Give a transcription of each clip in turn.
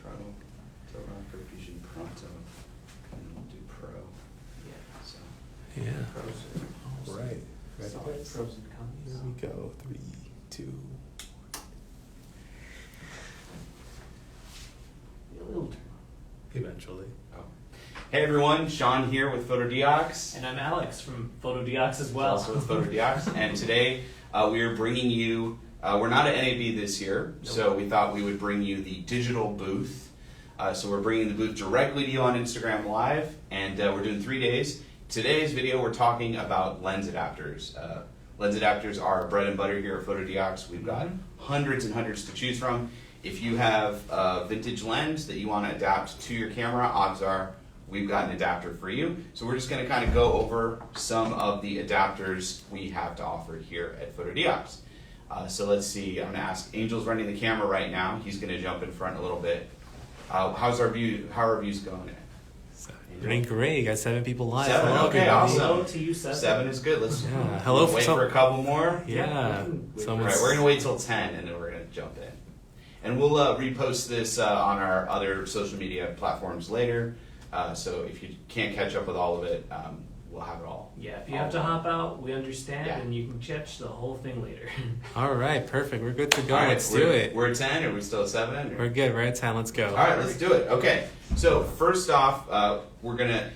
throttle to rocker fusion pronto, and we'll do pro. Yeah. So. Yeah. Pros. All right. Ready? Pros and cons. Here we go. 3, 2. A little turn. Eventually. Oh. Hey everyone, Sean here with Fotodiox. And I'm Alex from Fotodiox as well. Also with Fotodiox. And today we are bringing you, we're not at NAB this year, Nope. so we thought we would bring you the digital booth. So we're bringing the booth directly to you on Instagram Live, and we're doing 3 days. Today's video, we're talking about lens adapters. Lens adapters are bread and butter here at Fotodiox. We've got hundreds and hundreds to choose from. If you have a vintage lens that you want to adapt to your camera, odds are we've got an adapter for you. So we're just going to kind of go over some of the adapters we have to offer here at Fotodiox. So let's see, I'm going to ask, Angel's running the camera right now. He's going to jump in front a little bit. How are our views going? Doing great. You got 7 people live. 7, Hello, okay, everybody. awesome. Hello to you, 7. 7 is good. Let's Hello wait for a couple more. Yeah. All right, we're going to wait till 10 and then we're going to jump in. And we'll repost this on our other social media platforms later. So if you can't catch up with all of it, we'll have it all. Yeah, if you have to hop out, we understand, Yeah. and you can catch the whole thing later. All right, perfect. We're good to go. All right, Let's do it. We're at 10, or are we still at 7? Or? We're good. We're at 10. Let's go. All right, let's do it. Okay, so first off, we're going to,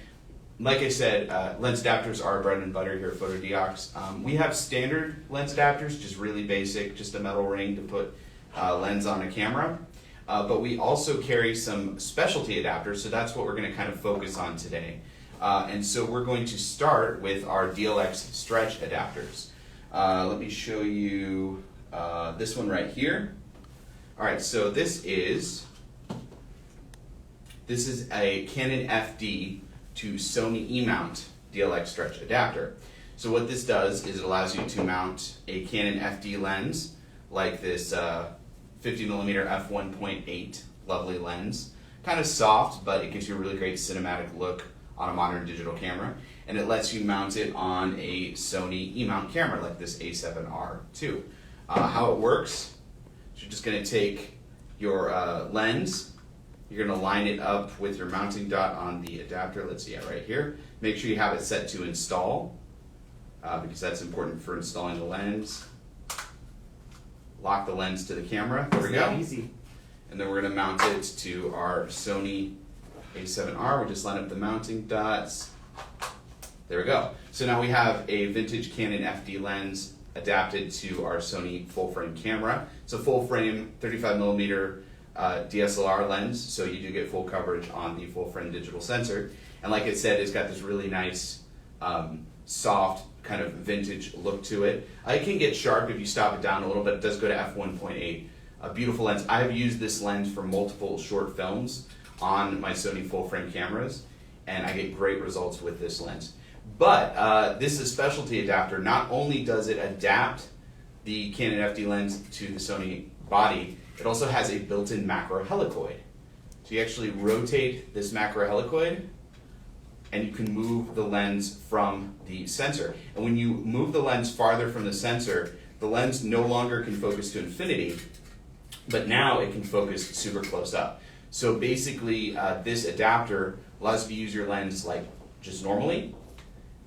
like I said, lens adapters are bread and butter here at Fotodiox. We have standard lens adapters, just really basic, just a metal ring to put lens on a camera. But we also carry some specialty adapters, so that's what we're going to kind of focus on today. And so we're going to start with our DLX stretch adapters. Let me show you this one right here. All right, so this is a Canon FD to Sony E-mount DLX stretch adapter. So what this does is it allows you to mount a Canon FD lens like this 50mm f1.8 lovely lens. Kind of soft, but it gives you a really great cinematic look on a modern digital camera. And it lets you mount it on a Sony E-mount camera like this A7R II. How it works, you're just going to take your lens, you're going to line it up with your mounting dot on the adapter. Let's see it right here. Make sure you have it set to install because that's important for installing the lens. Lock the lens to the camera. There we go. Easy. And then we're going to mount it to our Sony A7R. We just line up the mounting dots. There we go. So now we have a vintage Canon FD lens adapted to our Sony full frame camera. It's a full frame 35mm DSLR lens, so you do get full coverage on the full frame digital sensor. And like I said, it's got this really nice soft kind of vintage look to it. It can get sharp if you stop it down a little bit. It does go to f1.8. A beautiful lens. I have used this lens for multiple short films on my Sony full frame cameras, and I get great results with this lens. But this is a specialty adapter. Not only does it adapt the Canon FD lens to the Sony body, it also has a built-in macro helicoid. So you actually rotate this macro helicoid and you can move the lens from the sensor. And when you move the lens farther from the sensor, the lens no longer can focus to infinity, but now it can focus super close up. So basically, this adapter allows you to use your lens like just normally,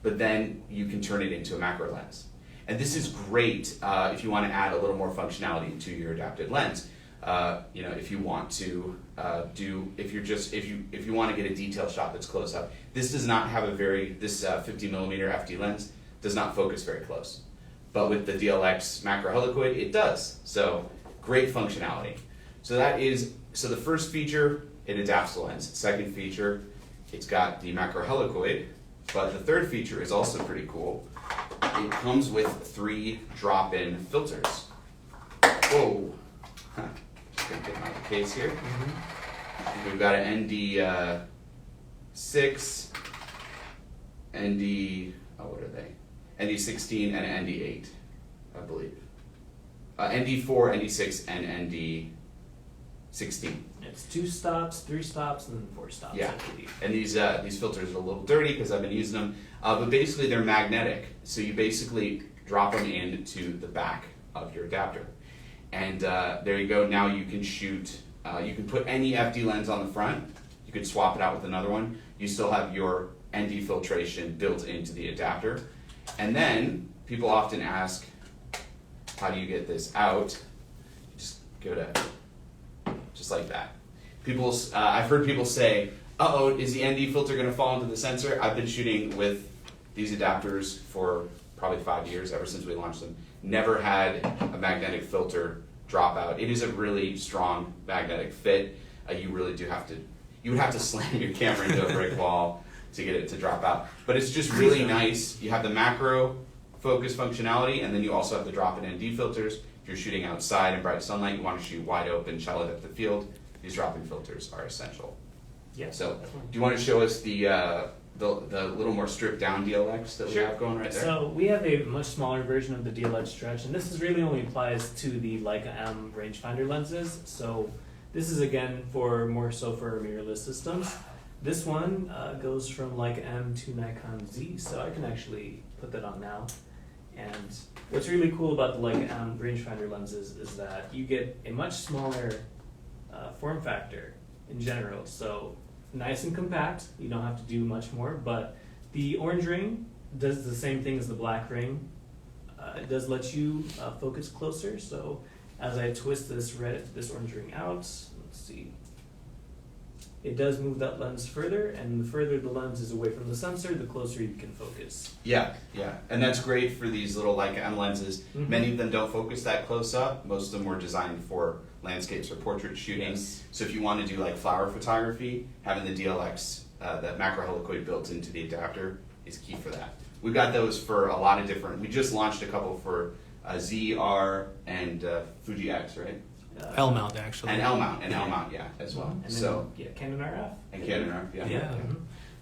but then you can turn it into a macro lens. And this is great if you want to add a little more functionality to your adapted lens. If you want to if you want to get a detail shot that's close up. This does not have this 50mm FD lens does not focus very close. But with the DLX macro helicoid, it does. So great functionality. So the first feature, it adapts the lens. Second feature, it's got the macro helicoid. But the third feature is also pretty cool. It comes with 3 drop-in filters. Whoa. Just gonna get them out of the case here. We've got an ND6, what are they? ND16 and an ND8, I believe. ND4, ND6, and ND16. It's 2 stops, 3 stops, and then 4 stops. Yeah, and these filters are a little dirty because I've been using them, but basically they're magnetic. So you basically drop them into the back of your adapter. And there you go, now you can shoot You can put any FD lens on the front. You could swap it out with another one. You still have your ND filtration built into the adapter. And then people often ask, how do you get this out? Just give it just like that. I've heard people say, uh-oh, is the ND filter going to fall into the sensor? I've been shooting with these adapters for probably 5 years, ever since we launched them. Never had a magnetic filter drop out. It is a really strong magnetic fit. You really do have to, you would have to slam your camera into a brick wall to get it to drop out. But it's just really nice. You have the macro focus functionality, and then you also have the drop-in ND filters. If you're shooting outside in bright sunlight, you want to shoot wide open, shallow depth of field, these drop-in filters are essential. Yeah. So, definitely. do you want to show us the little more stripped down DLX that we have going right there? So we have a much smaller version of the DLX stretch, and this is really only applies to the Leica M rangefinder lenses. So this is again more so for mirrorless systems. This one goes from Leica M to Nikon Z, so I can actually put that on now. And what's really cool about the Leica M rangefinder lenses is that you get a much smaller form factor in general. So nice and compact, you don't have to do much more, but the orange ring does the same thing as the black ring. It does let you focus closer, so as I twist this orange ring out, let's see, it does move that lens further, and the further the lens is away from the sensor, the closer you can focus. Yeah, and that's great for these little Leica M lenses. Mhm. Many of them don't focus that close up. Most of them were designed for landscapes or portrait shooting. Yes. So if you want to do like flower photography, having the DLX, that macro helicoid built into the adapter is key for that. We've got those for a lot of different, we just launched a couple for ZR and Fuji X, right? L mount actually. And L mount, yeah, as well. And then, So, Canon RF. and Canon RF, yeah. Yeah. Mhm.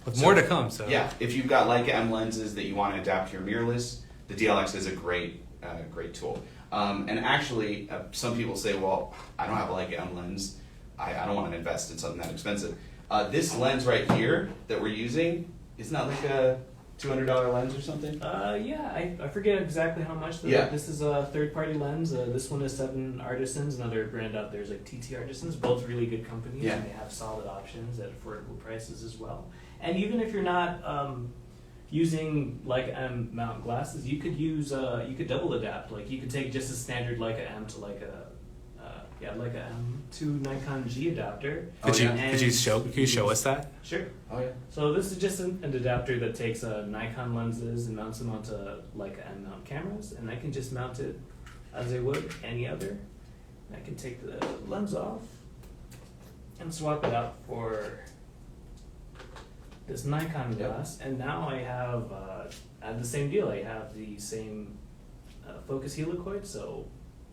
With So- more to come. So Yeah, if you've got Leica M lenses that you want to adapt to your mirrorless, the DLX is a great tool. And actually, some people say, well, I don't have a Leica M lens. I don't want to invest in something that expensive. This lens right here that we're using, isn't that like a $200 lens or something? I forget exactly how much. Yeah. This is a third-party lens. This one is 7 Artisans. Another brand out there is like TT Artisans. Both really good companies, Yeah. and they have solid options at affordable prices as well. And even if you're not using Leica M mount glasses, you could use you could double adapt. Like you could take just a standard Leica M to Leica M to Nikon G adapter. could yeah. you show us that? Sure. Oh yeah. So this is just an adapter that takes Nikon lenses and mounts them onto Leica M mount cameras, and I can just mount it as I would any other. And I can take the lens off and swap it out for this Nikon glass, and now I have the same deal. I have the same focus helicoid, so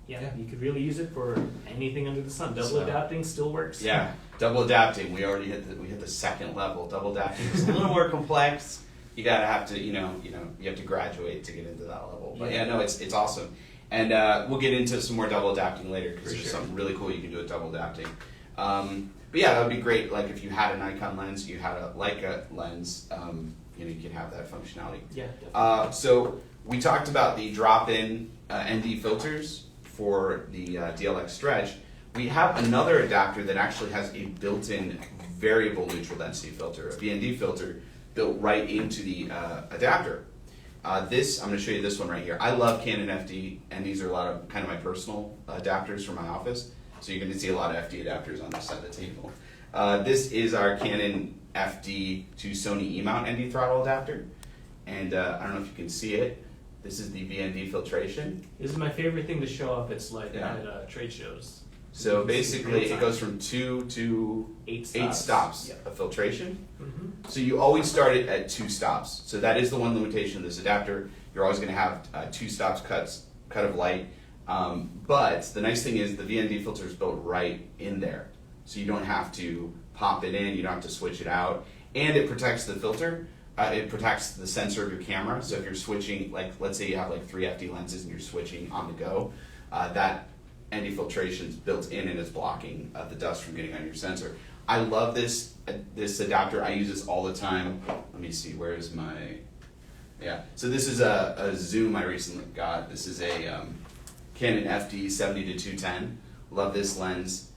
Yeah. you could really use it for anything under the sun. Double So- adapting still works. Yeah, double adapting. We already hit the second level. Double adapting is a little more complex. You gotta have to, you have to graduate to get into that level. But yeah, no, it's awesome. And we'll get into some more double adapting later because For there's sure. something really cool you can do with double adapting. But yeah, that would be great. Like if you had a Nikon lens, you had a Leica lens, you can have that functionality. Yeah. Definitely. So we talked about the drop-in ND filters for the DLX stretch. We have another adapter that actually has a built-in variable neutral density filter, a VND filter, built right into the adapter. I'm going to show you this one right here. I love Canon FD, and these are a lot of kind of my personal adapters for my office. So you're going to see a lot of FD adapters on this side of the table. This is our Canon FD to Sony E-mount ND throttle adapter, and I don't know if you can see it. This is the VND filtration. This is my favorite thing to show off. It's like Yeah. at trade shows. So basically, it goes from 2 to 8 8 stops Yeah. of filtration. Mm-hmm. So you always start it at 2 stops. So that is the one limitation of this adapter. You're always going to have 2 stops cut of light. But the nice thing is the VND filter is built right in there. So you don't have to pop it in, you don't have to switch it out. And it protects the filter. It protects the sensor of your camera. So if you're switching, like let's say you have like 3 FD lenses and you're switching on the go, that ND filtration is built in and is blocking the dust from getting on your sensor. I love this adapter. I use this all the time. Let me see, where is my... Yeah, so this is a zoom I recently got. This is a Canon FD 70-210. Love this lens.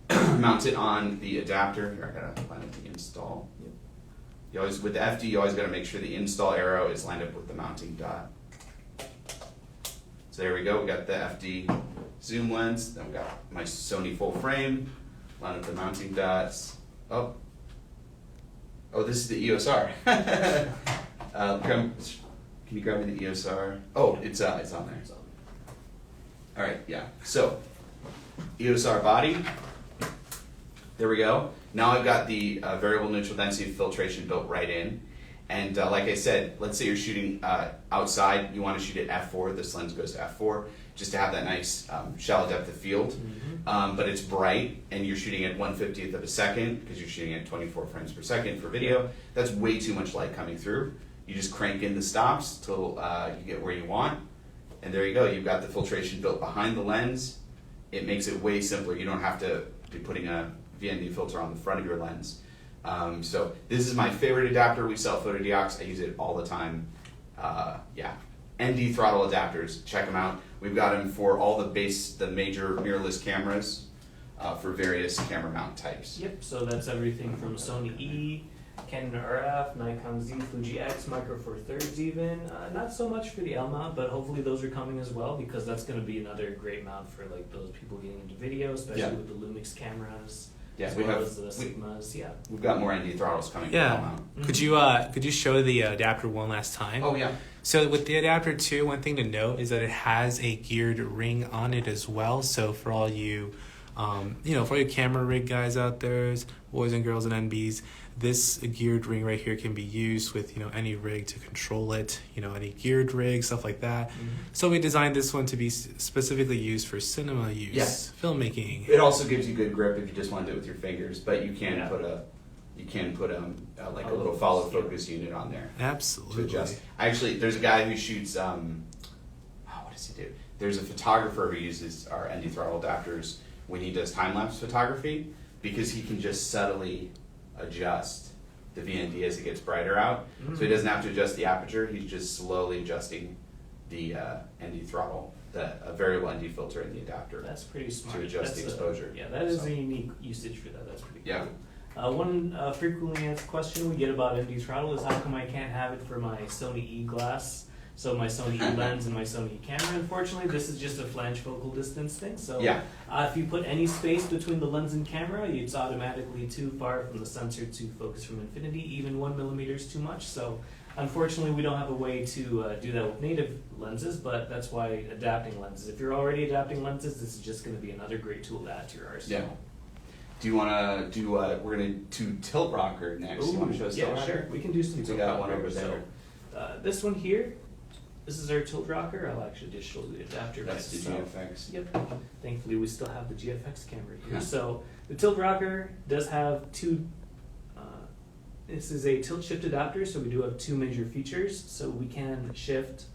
mount it on the adapter. Here, I gotta line up the install. You always, with the FD, you always gotta make sure the install arrow is lined up with the mounting dot. So there we go, we got the FD zoom lens, then we got my Sony full frame, line up the mounting dots. Oh, this is the EOS R. Can you grab me the EOS R? Oh, it's on there. All right, yeah. So EOS R body. There we go. Now I've got the variable neutral density filtration built right in. And like I said, let's say you're shooting outside, you want to shoot at f4, this lens goes to f4, just to have that nice shallow depth of field. But it's bright, and you're shooting at 1/50th of a second, because you're shooting at 24 frames per second for video. That's way too much light coming through. You just crank in the stops till you get where you want. And there you go, you've got the filtration built behind the lens. It makes it way simpler. You don't have to be putting a VND filter on the front of your lens. So this is my favorite adapter. We sell Fotodiox. I use it all the time. ND throttle adapters. Check them out. We've got them for all the major mirrorless cameras for various camera mount types. Yep, so that's everything from Sony E, Canon RF, Nikon Z, Fuji X, Micro Four Thirds even. Not so much for the L mount, but hopefully those are coming as well, because that's going to be another great mount for like those people getting into video, especially with the Lumix cameras. Yeah, as we well have as the Sigmas. Yeah, we've got more ND throttles coming. For L Yeah. mount. Could you show the adapter one last time? Oh yeah. So with the adapter too, one thing to note is that it has a geared ring on it as well. So for all you, for all you camera rig guys out there, boys and girls and NBs, this geared ring right here can be used with any rig to control it. Any geared rig, stuff like that. So we designed this one to be specifically used for cinema use, filmmaking. It also gives you good grip if you just want to do it with your fingers, but you can put like a little follow focus unit on there. Absolutely. To adjust. Actually, there's a guy who shoots. What does he do? There's a photographer who uses our ND throttle adapters when he does time lapse photography, because he can just subtly adjust the VND as it gets brighter out. So he doesn't have to adjust the aperture. He's just slowly adjusting the ND throttle, a variable ND filter in the adapter. that's pretty smart. To adjust the exposure. That is a unique usage for that. That's pretty cool. Yeah. One frequently asked question we get about ND throttle is how come I can't have it for my Sony E glass? So my Sony E lens and my Sony E camera. Unfortunately, this is just a flange focal distance thing. So if you put any space between the lens and camera, it's automatically too far from the sensor to focus from infinity. Even 1 millimeter is too much. So unfortunately, we don't have a way to do that with native lenses, but that's why adapting lenses. If you're already adapting lenses, this is just going to be another great tool to add to your arsenal. Yeah. Do you want to do? We're going to do tilt rocker next. You want to show us tilt rocker? Sure. We can do some We tilt got one rocker. over there. So, this one here, this is our tilt rocker. I'll actually just show the adapter. That's the next. GFX. Yep. Thankfully, we still have the GFX camera here. Yeah. So the tilt rocker does have two. This is a tilt shift adapter, so we do have two major features. So we can shift,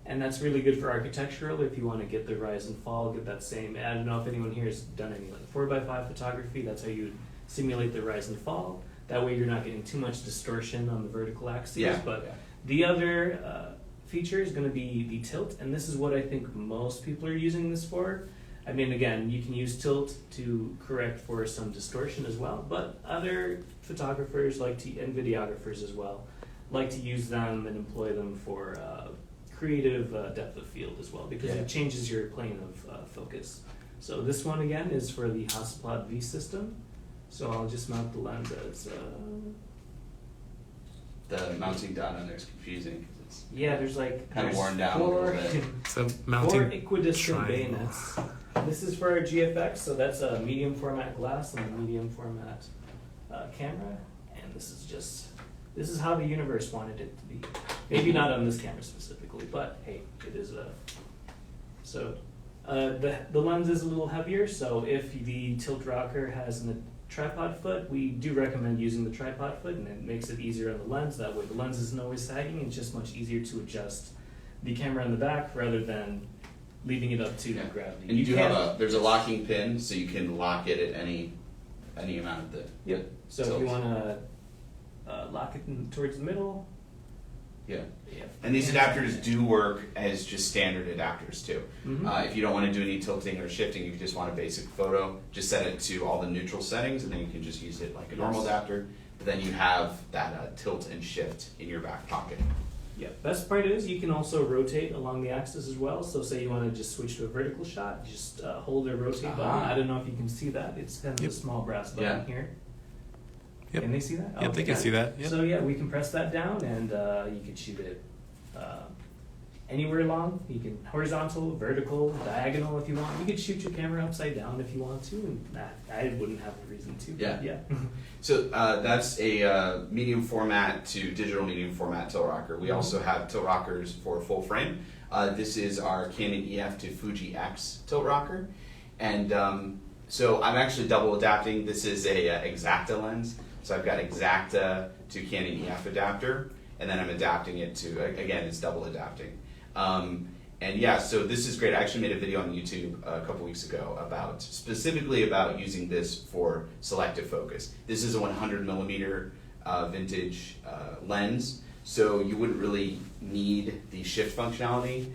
and that's really good for architectural if you want to get the rise and fall, get that same. I don't know if anyone here has done any like 4x5 photography. That's how you would simulate the rise and fall. That way, you're not getting too much distortion on the vertical axis. But the other feature is going to be the tilt, and this is what I think most people are using this for. I mean, again, you can use tilt to correct for some distortion as well, but other photographers and videographers as well like to use them and employ them for creative depth of field as well, because it changes your plane of focus. So this one again is for the Hasselblad V system. So I'll just mount the lens as The mounting dot on there is confusing because there's like kind of worn down a four, little bit. So four mounting equidistant triangle. bayonets. This is for our GFX, so that's a medium format glass and a medium format camera, and this is how the universe wanted it to be. Maybe not on this camera specifically, but hey, it is a. So the lens is a little heavier, so if the tilt rocker has a tripod foot, we do recommend using the tripod foot, and it makes it easier on the lens. That way the lens isn't always sagging, it's just much easier to adjust the camera in the back rather than leaving it up to gravity. And you do have there's a locking pin, so you can lock it at any amount of the So tilt. if you want to lock it towards the middle, Yeah. Yeah. And these adapters do work as just standard adapters too. Mhm. If you don't want to do any tilting or shifting, you just want a basic photo, just set it to all the neutral settings and then you can just use it like a normal Yes. adapter. But then you have that tilt and shift in your back pocket. Yeah, best part is you can also rotate along the axis as well. So say you want to just switch to a vertical shot, just hold the rotate button. Ah. I don't know if you can see that. It's kind of Yep. a small brass button Yeah. here. Yep. Can they see that? Yep, they can see that. Yep. So yeah, we can press that down and you can shoot it anywhere along. You can horizontal, vertical, diagonal if you want. You could shoot your camera upside down if you want to, and I wouldn't have a reason to. Yeah. Yeah. So that's a medium format to digital medium format tilt rocker. We also have tilt rockers for full frame. This is our Canon EF to Fuji X tilt rocker. And so I'm actually double adapting. This is a Exacta lens. So I've got Exacta to Canon EF adapter, and then I'm adapting it to, again, it's double adapting. And yeah, so this is great. I actually made a video on YouTube a couple weeks ago specifically about using this for selective focus. This is a 100 millimeter vintage lens, so you wouldn't really need the shift functionality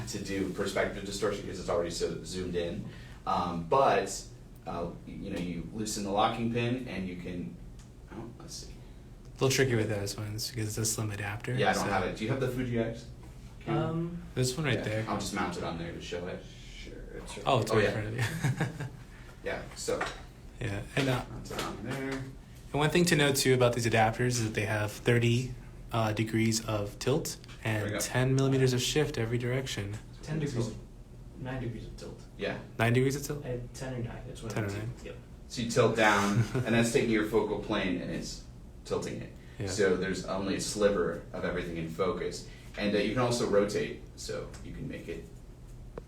to do perspective distortion because it's already so zoomed in. But you loosen the locking pin and you can, let's see. A little tricky with those ones because it's a slim adapter. Yeah, I don't so- have it. Do you have the Fuji X? This one right Yeah, there. I'll just mount it on there to show it. Sure. It's right. Oh, it's Oh, right yeah. in front of you. Yeah, so Yeah, and mount it on there. and one thing to note too about these adapters is that they have 30 degrees of tilt There we go. and 10 millimeters of shift every direction. 10 degrees, 9 degrees of tilt. Yeah. 9 degrees of tilt? 10 or 9, that's what 10 I or would 9. Yep. So you tilt down, and that's taking your focal plane and it's tilting it. Yeah. So there's only a sliver of everything in focus. And you can also rotate, so you can make it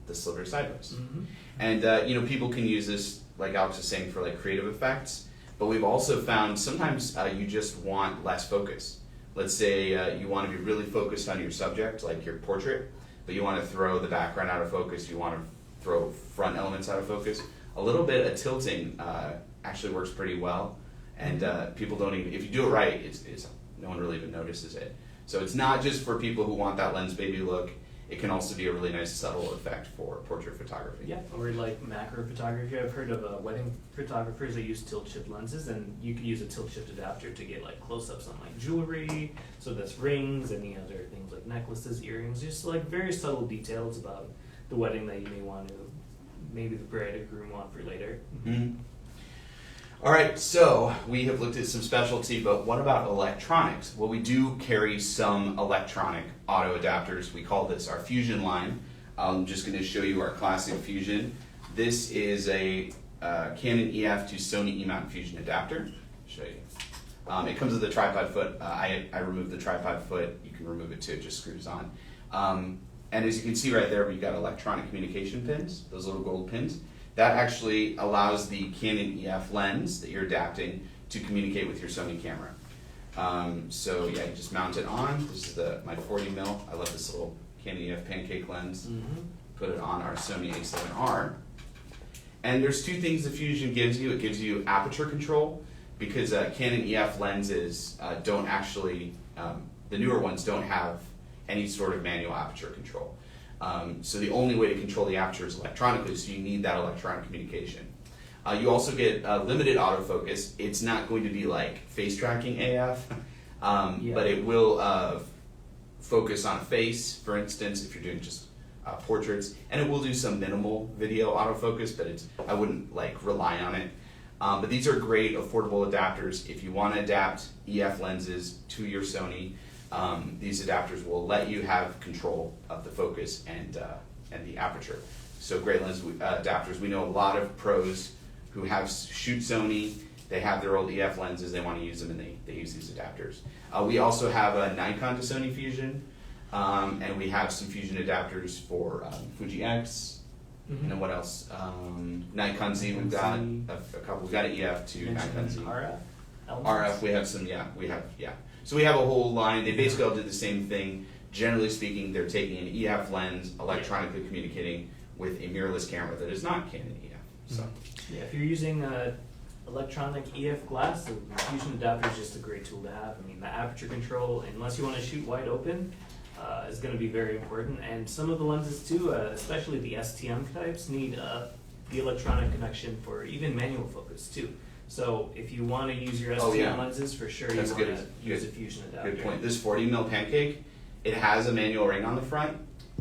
the sliver sideways. Mm-hmm. And people can use this, like Alex was saying, for like creative effects. But we've also found sometimes you just want less focus. Let's say you want to be really focused on your subject, like your portrait, but you want to throw the background out of focus. You want to throw front elements out of focus. A little bit of tilting actually works pretty well, and people don't even. If you do it right, it's no one really even notices it. So it's not just for people who want that lens baby look. It can also be a really nice subtle effect for portrait photography. Yeah, or like macro photography. I've heard of wedding photographers that use tilt shift lenses, and you could use a tilt shift adapter to get like close-ups on like jewelry, so that's rings, any other things like necklaces, earrings, just like very subtle details about the wedding that you may want to, maybe the bride or groom want for later. Mhm. All right, so we have looked at some specialty, but what about electronics? Well, we do carry some electronic auto adapters. We call this our Fusion line. I'm just going to show you our classic Fusion. This is a Canon EF to Sony E-mount Fusion adapter. I'll show you. It comes with a tripod foot. I removed the tripod foot. You can remove it too, it just screws on. And as you can see right there, we've got electronic communication pins, those little gold pins. That actually allows the Canon EF lens that you're adapting to communicate with your Sony camera. So yeah, you just mount it on. This is my 40 mil. I love this little Canon EF pancake lens. Mm-hmm. Put it on our Sony A7R. And there's two things the Fusion gives you. It gives you aperture control because Canon EF lenses don't actually, the newer ones don't have any sort of manual aperture control. So the only way to control the aperture is electronically, so you need that electronic communication. You also get limited autofocus. It's not going to be like face tracking AF, but it will focus on a face, for instance, if you're doing just portraits, and it will do some minimal video autofocus, but I wouldn't like rely on it. But these are great affordable adapters. If you want to adapt EF lenses to your Sony, these adapters will let you have control of the focus and the aperture. So great lens adapters. We know a lot of pros who shoot Sony. They have their old EF lenses. They want to use them, and they use these adapters. We also have a Nikon to Sony Fusion, and we have some Fusion adapters for Fuji X. Mm-hmm. And then what else? Nikon Z. We've got a couple. We've got an EF to Nikon Z. RF. RF. We have some. Yeah. So we have a whole line. They basically all do the same thing. Generally speaking, they're taking an EF lens, electronically communicating with a mirrorless camera that is not Canon EF. So Yeah, if you're using a electronic EF glass, the fusion adapter is just a great tool to have. I mean, the aperture control, unless you want to shoot wide open, is going to be very important. And some of the lenses too, especially the STM types, need the electronic connection for even manual focus too. So if you want to use your STM lenses, for sure That's you want to use a fusion adapter. Good point. This 40 mil pancake, it has a manual ring on the front,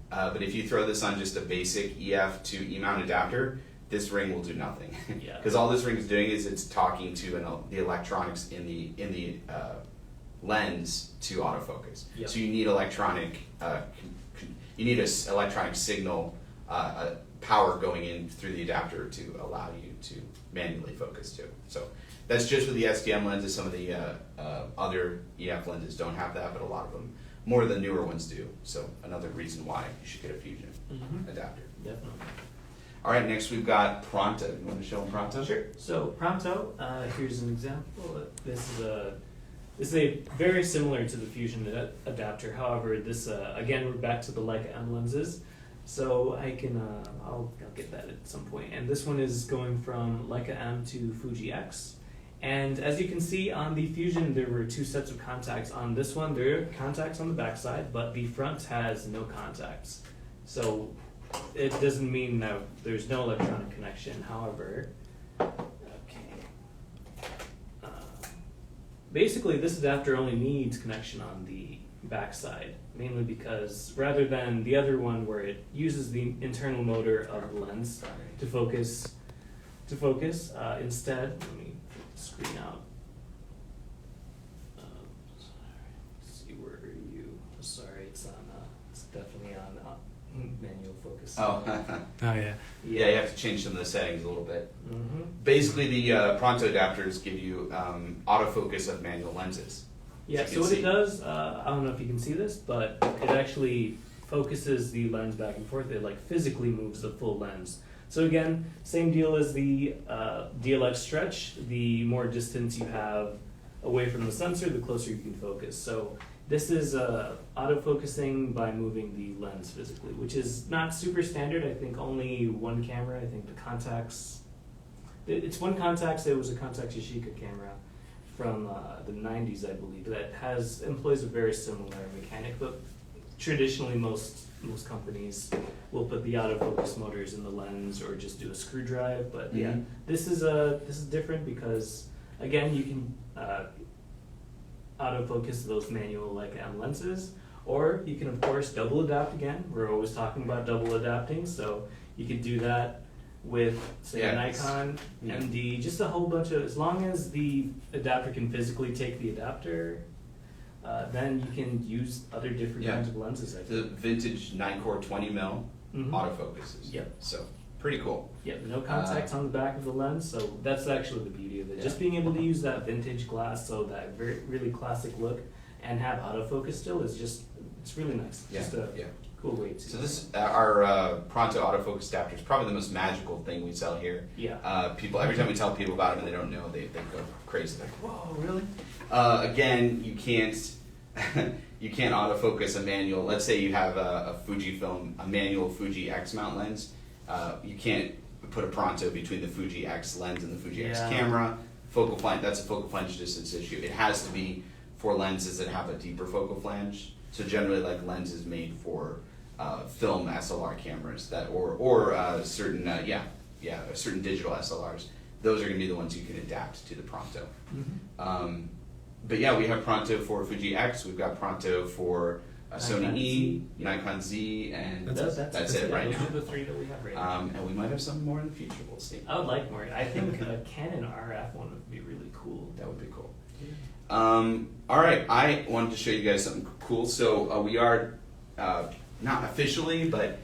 but if you throw this on just a basic EF to E-mount adapter, this ring will do nothing. Yeah. Because all this ring is doing is it's talking to the electronics in the lens to autofocus. Yep. So you need electronic electronic signal power going in through the adapter to allow you to manually focus too. So that's just with the STM lenses. Some of the other EF lenses don't have that, but a lot of them, more of the newer ones do. So another reason why you should get a fusion adapter. Definitely. All right, next we've got Pronto. You want to show them Pronto? Sure. So Pronto, here's an example. This is a very similar to the fusion adapter. However, this again we're back to the Leica M lenses. So I can I'll get that at some point. And this one is going from Leica M to Fuji X. And as you can see on the Fusion, there were two sets of contacts. On this one, there are contacts on the backside, but the front has no contacts. So it doesn't mean that there's no electronic connection. However, basically this adapter only needs connection on the backside, mainly because rather than the other one where it uses the internal motor of the lens to focus, instead, let me put the screen out. Let's see, where are you? Sorry, it's on. It's definitely on manual focus. Oh. Oh yeah. Yeah, you have to change some of the settings a little bit. Mm-hmm. Basically, the Pronto adapters give you autofocus of manual lenses. Yeah, so what it does, I don't know if you can see this, but it actually focuses the lens back and forth. It like physically moves the full lens. So again, same deal as the DLX stretch. The more distance you have away from the sensor, the closer you can focus. So this is autofocusing by moving the lens physically, which is not super standard. I think only one camera. I think the Contax, it's one Contax. It was a Contax Yashica camera from the 90s, I believe, that employs a very similar mechanic, but traditionally most companies will put the autofocus motors in the lens or just do a screw drive. But yeah, this is different because again you can autofocus those manual Leica M lenses, or you can of course double adapt again. We're always talking about double adapting, so you could do that with say a Nikon MD, just a whole bunch of, as long as the adapter can physically take the adapter, then you can use other different kinds of lenses. I think. The vintage Nikkor 20 mil autofocuses. Yep. So pretty cool. Yep. No contacts on the back of the lens, so that's actually the beauty of it. Yeah. Just being able to use that vintage glass, so that really classic look, and have autofocus still is just, it's really nice. Yeah. Just a cool way to. So this our Pronto autofocus adapter is probably the most magical thing we sell here. Yeah. People, every time we tell people about it and they don't know, they go crazy. They're like, whoa, really? Again, you can't autofocus a manual. Let's say you have a Fujifilm, a manual Fuji X mount lens. You can't put a Pronto between the Fuji X lens and the Fuji X camera. Focal flange, that's a focal flange distance issue. It has to be for lenses that have a deeper focal flange. So generally, like lenses made for film SLR cameras or certain certain digital SLRs. Those are going to be the ones you can adapt to the Pronto. But yeah, we have Pronto for Fuji X. We've got Pronto for Sony E, Nikon Z, and that's it right now. Those are the three that we have right now. And we might have some more in the future. We'll see. I would like more. I think a Canon RF one would be really cool. That would be cool. All right, I wanted to show you guys something cool. So we are not officially, but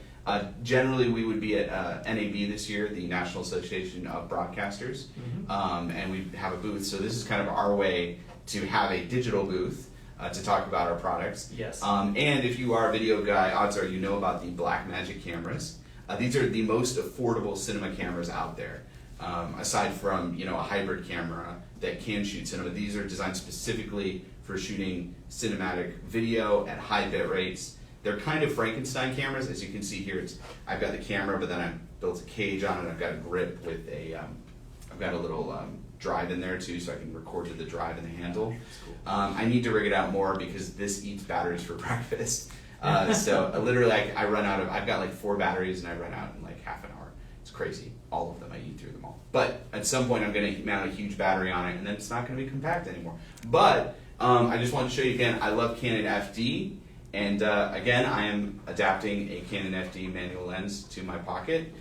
generally we would be at NAB this year, the National Association of Broadcasters, and we have a booth. So this is kind of our way to have a digital booth to talk about our products. Yes. And if you are a video guy, odds are you know about the Blackmagic cameras. These are the most affordable cinema cameras out there. Aside from a hybrid camera that can shoot cinema, these are designed specifically for shooting cinematic video at high bit rates. They're kind of Frankenstein cameras, as you can see here. I've got the camera, but then I built a cage on it. I've got a grip with I've got a little drive in there too, so I can record to the drive and the handle. I need to rig it out more because this eats batteries for breakfast. So literally, I run out of. I've got like 4 batteries, and I run out in like half an hour. It's crazy. All of them, I eat through them all. But at some point, I'm going to mount a huge battery on it, and then it's not going to be compact anymore. But I just wanted to show you again. I love Canon FD, and again, I am adapting a Canon FD manual lens to my pocket.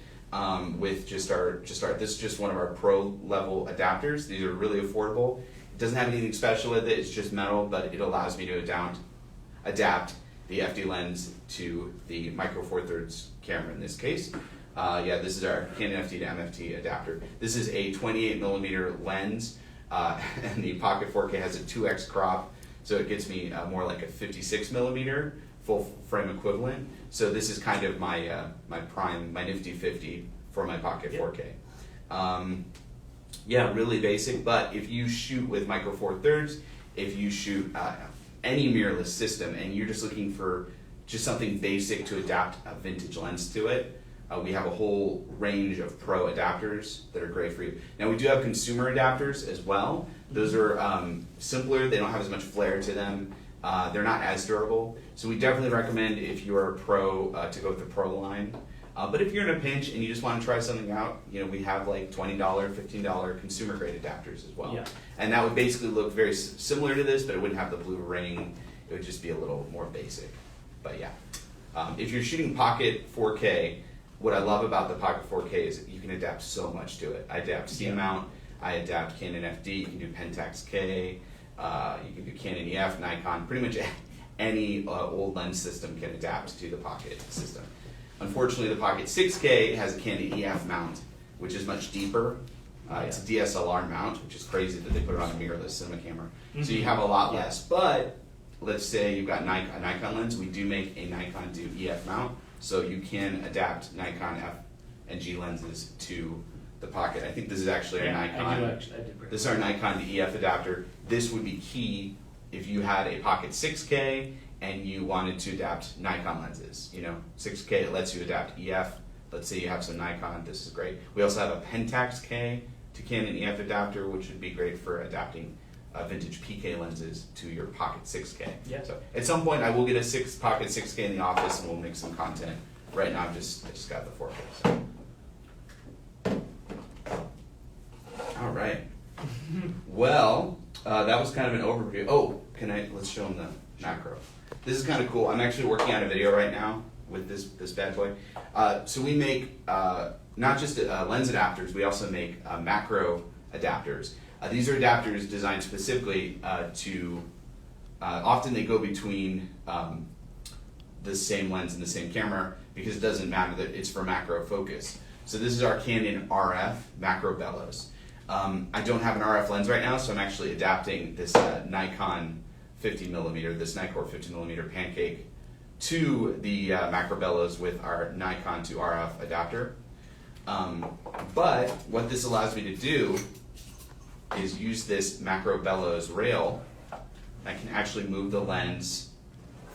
With just our this is just one of our pro level adapters. These are really affordable. It doesn't have anything special with it. It's just metal, but it allows me to adapt the FD lens to the micro four thirds camera in this case. This is our Canon FD to MFT adapter. This is a 28 millimeter lens, and the Pocket 4K has a 2x crop, so it gets me more like a 56 millimeter full frame equivalent. So this is kind of my my nifty 50 for my Pocket 4K. Really basic, but if you shoot with micro four thirds, if you shoot any mirrorless system and you're just looking for just something basic to adapt a vintage lens to it, we have a whole range of pro adapters that are great for you. Now we do have consumer adapters as well. Those are simpler, they don't have as much flair to them. They're not as durable, so we definitely recommend if you are a pro to go with the pro line. But if you're in a pinch and you just want to try something out, we have like $20, $15 consumer grade adapters as well. Yeah. And that would basically look very similar to this, but it wouldn't have the blue ring. It would just be a little more basic. But yeah, if you're shooting Pocket 4K, what I love about the Pocket 4K is you can adapt so much to it. I adapt C-mount, I adapt Canon FD, you can do Pentax K, you can do Canon EF, Nikon, pretty much any old lens system can adapt to the Pocket system. Unfortunately, the Pocket 6K has a Canon EF mount, which is much deeper. It's a DSLR mount, which is crazy that they put it on a mirrorless cinema camera. So you have a lot less. But let's say you've got a Nikon lens. We do make a Nikon do EF mount, so you can adapt Nikon F and G lenses to the Pocket. I think this is actually our Nikon. I did This is our Nikon to EF adapter. This would be key if you had a Pocket 6K and you wanted to adapt Nikon lenses. 6K, it lets you adapt EF. Let's say you have some Nikon, this is great. We also have a Pentax K to Canon EF adapter, which would be great for adapting vintage PK lenses to your Pocket 6K. Yeah. So at some point I will get a Pocket 6K in the office and we'll make some content. Right now I just got the 4K. So. All right. Well, that was kind of an overview. Oh, let's show them the macro. This is kind of cool. I'm actually working on a video right now with this bad boy. So we make not just lens adapters, we also make macro adapters. These are adapters designed specifically to, often they go between the same lens and the same camera because it doesn't matter that it's for macro focus. So this is our Canon RF macro bellows. I don't have an RF lens right now, so I'm actually adapting this Nikon 50mm, this Nikkor 50mm pancake to the macro bellows with our Nikon to RF adapter. But what this allows me to do is use this macro bellows rail. I can actually move the lens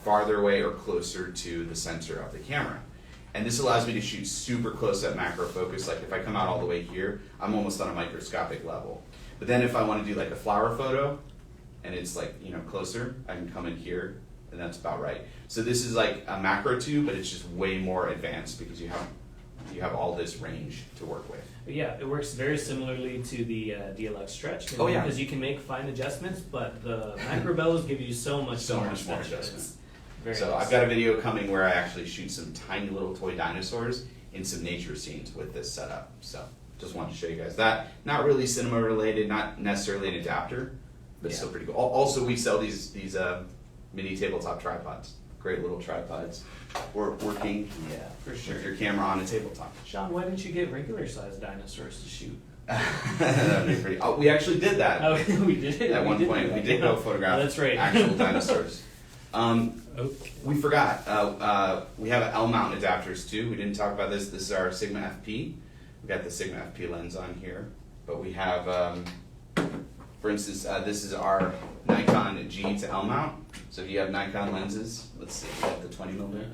farther away or closer to the sensor of the camera. And this allows me to shoot super close at macro focus. Like if I come out all the way here, I'm almost on a microscopic level. But then if I want to do like a flower photo, and it's like, closer, I can come in here, and that's about right. So this is like a macro tube, but it's just way more advanced because you have all this range to work with. But yeah, it works very similarly to the DLX stretch. Oh yeah, because you can make fine adjustments, but the macro bellows give you so much more adjustment. So nice. I've got a video coming where I actually shoot some tiny little toy dinosaurs in some nature scenes with this setup. So just wanted to show you guys that. Not really cinema related, not necessarily an adapter, but still pretty cool. Also, we sell these mini tabletop tripods. Great little tripods. Working for sure. With your camera on a tabletop. Sean, why didn't you get regular sized dinosaurs to shoot? That would be pretty. Oh, we actually did that. Oh, we did. At one point, we did go photograph that's right. actual dinosaurs. We forgot. We have L mount adapters too. We didn't talk about this. This is our Sigma FP. We got the Sigma FP lens on here, but we have, for instance, this is our Nikon G to L mount. So if you have Nikon lenses, let's see, we have the 20mm.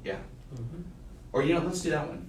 Yeah. Mm-hmm. Or let's do that one.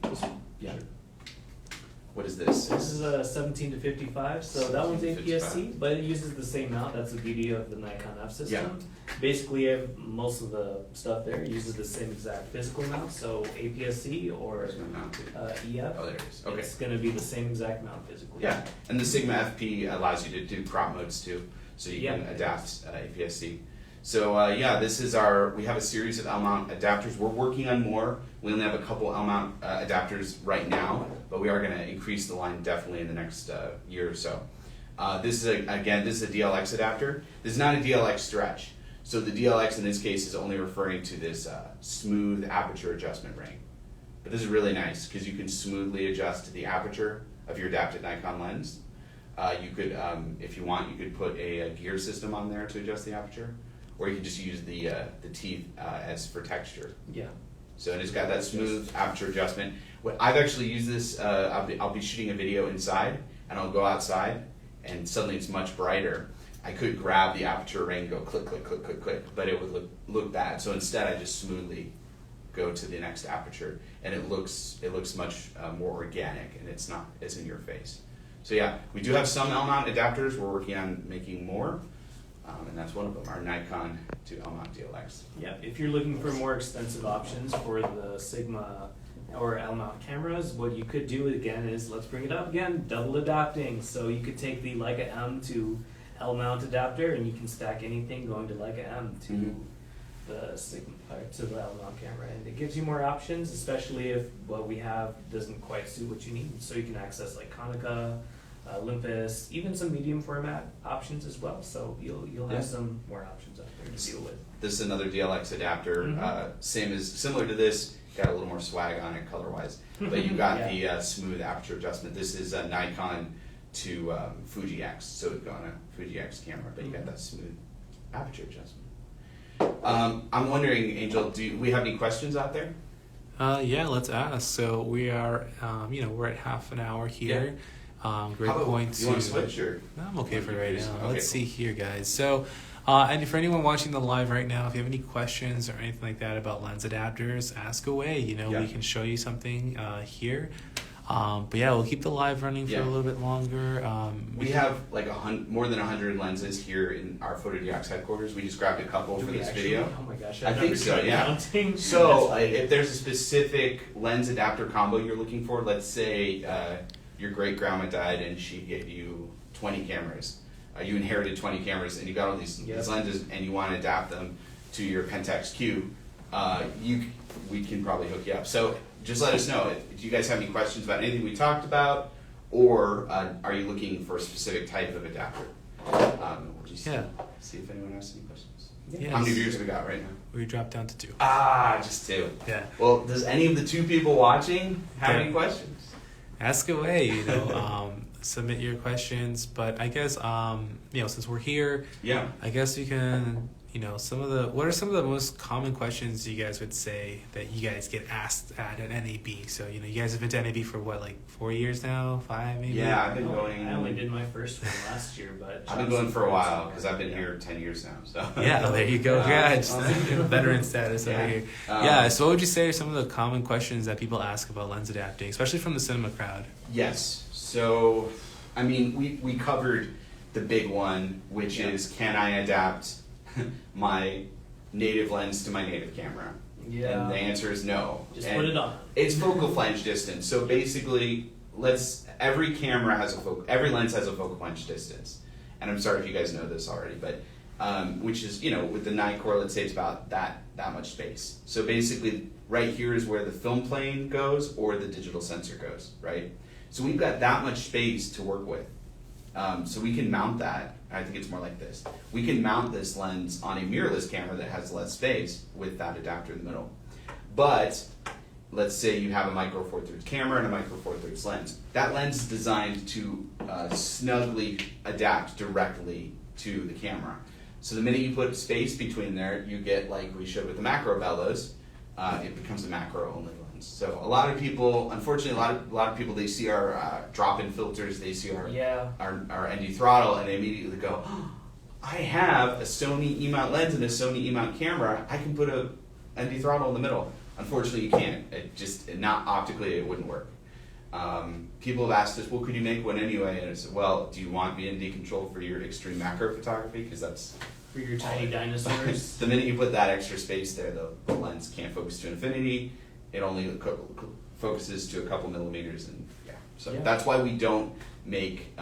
Yeah. Sure. What is this? This is a 17 to 55, so that one's 17 to APS-C, but it uses the same mount. That's the beauty of the Nikon F system. Basically, most of the stuff there uses the same exact physical mount, so APS-C or Where's my mount? EF. Oh, there it is. Okay. It's going to be the same exact mount physically. Yeah, and the Sigma FP allows you to do crop modes too, so you can adapt APS-C. So this is we have a series of L-mount adapters. We're working on more. We only have a couple L-mount adapters right now, but we are going to increase the line definitely in the next year or so. This is a DLX adapter. This is not a DLX stretch. So the DLX in this case is only referring to this smooth aperture adjustment ring. But this is really nice because you can smoothly adjust the aperture of your adapted Nikon lens. You could, if you want, you could put a gear system on there to adjust the aperture, or you could just use the teeth as for texture. Yeah. So it's got that smooth aperture adjustment. I've actually used this. I'll be shooting a video inside, and I'll go outside, and suddenly it's much brighter. I could grab the aperture ring, go click, click, click, click, click, but it would look bad. So instead, I just smoothly go to the next aperture, and it looks much more organic, and it's in your face. So yeah, we do have some L-mount adapters. We're working on making more, and that's one of them, our Nikon to L-mount DLX. Yeah, if you're looking for more extensive options for the Sigma or L-mount cameras, what you could do again is, let's bring it up again, double adapting. So you could take the Leica M to L-mount adapter, and you can stack anything going to Leica M to the Sigma to the L-mount camera, and it gives you more options, especially if what we have doesn't quite suit what you need. So you can access like Konica, Olympus, even some medium format options as well. So you'll have some more options out there to deal with. This is another DLX adapter, similar to this. Got a little more swag on it color-wise, but you got the smooth aperture adjustment. This is a Nikon to Fuji X, so it's on a Fuji X camera, but you got that smooth aperture adjustment. I'm wondering, Angel, do we have any questions out there? Yeah, let's ask. So we are, we're at half an hour here. Great point. You want to switch or? I'm okay for right now. Okay, Let's see here, guys. So, and for anyone watching the live right now, if you have any questions or anything like that about lens adapters, ask away. We can show you something here. But yeah, we'll keep the live running for a little bit longer. We have like more than 100 lenses here in our Fotodiox headquarters. We just grabbed a couple for this video. Oh my gosh, I think so, yeah. Counting. So if there's a specific lens adapter combo you're looking for, let's say your great grandma died and she gave you 20 cameras. You inherited 20 cameras and you got all these lenses and you want to adapt them to your Pentax Q. We can probably hook you up. So just let us know. Do you guys have any questions about anything we talked about, or are you looking for a specific type of adapter? We'll just see if anyone has any questions. Yes. How many viewers have we got right now? We dropped down to 2. Just 2. Yeah. Well, does any of the 2 people watching have any questions? Ask away, submit your questions. But I guess, since we're here, I guess we can, what are some of the most common questions you guys would say that you guys get asked at NAB? So, you guys have been to NAB for what, like 4 years now? 5 maybe? Yeah, I've been going. I only did my first one last year, but I've been going for a while because I've been here 10 years now. So there you go. Veteran status over here. So what would you say are some of the common questions that people ask about lens adapting, especially from the cinema crowd? Yes. So, I mean, we covered the big one, which is, can I adapt my native lens to my native camera? Yeah. And the answer is no. Just put it on. It's focal flange distance. So basically, every lens has a focal flange distance. And I'm sorry if you guys know this already, but which is, with the Nikkor, let's say it's about that much space. So basically, right here is where the film plane goes or the digital sensor goes, right? So we've got that much space to work with. So we can mount that. I think it's more like this. We can mount this lens on a mirrorless camera that has less space with that adapter in the middle. But let's say you have a micro four thirds camera and a micro four thirds lens. That lens is designed to snugly adapt directly to the camera. So the minute you put space between there, you get, like we showed with the macro bellows, it becomes a macro only lens. So a lot of people, unfortunately, a lot of people, they see our drop-in filters, they see our ND throttle, and they immediately go, oh, I have a Sony E-mount lens and a Sony E-mount camera. I can put a ND throttle in the middle. Unfortunately, you can't. Not optically, it wouldn't work. People have asked us, well, could you make one anyway? And I said, well, do you want V&D control for your extreme macro photography? Because that's For your tiny dinosaurs. the minute you put that extra space there, the lens can't focus to infinity. It only focuses to a couple millimeters, and so Yeah. that's why we don't make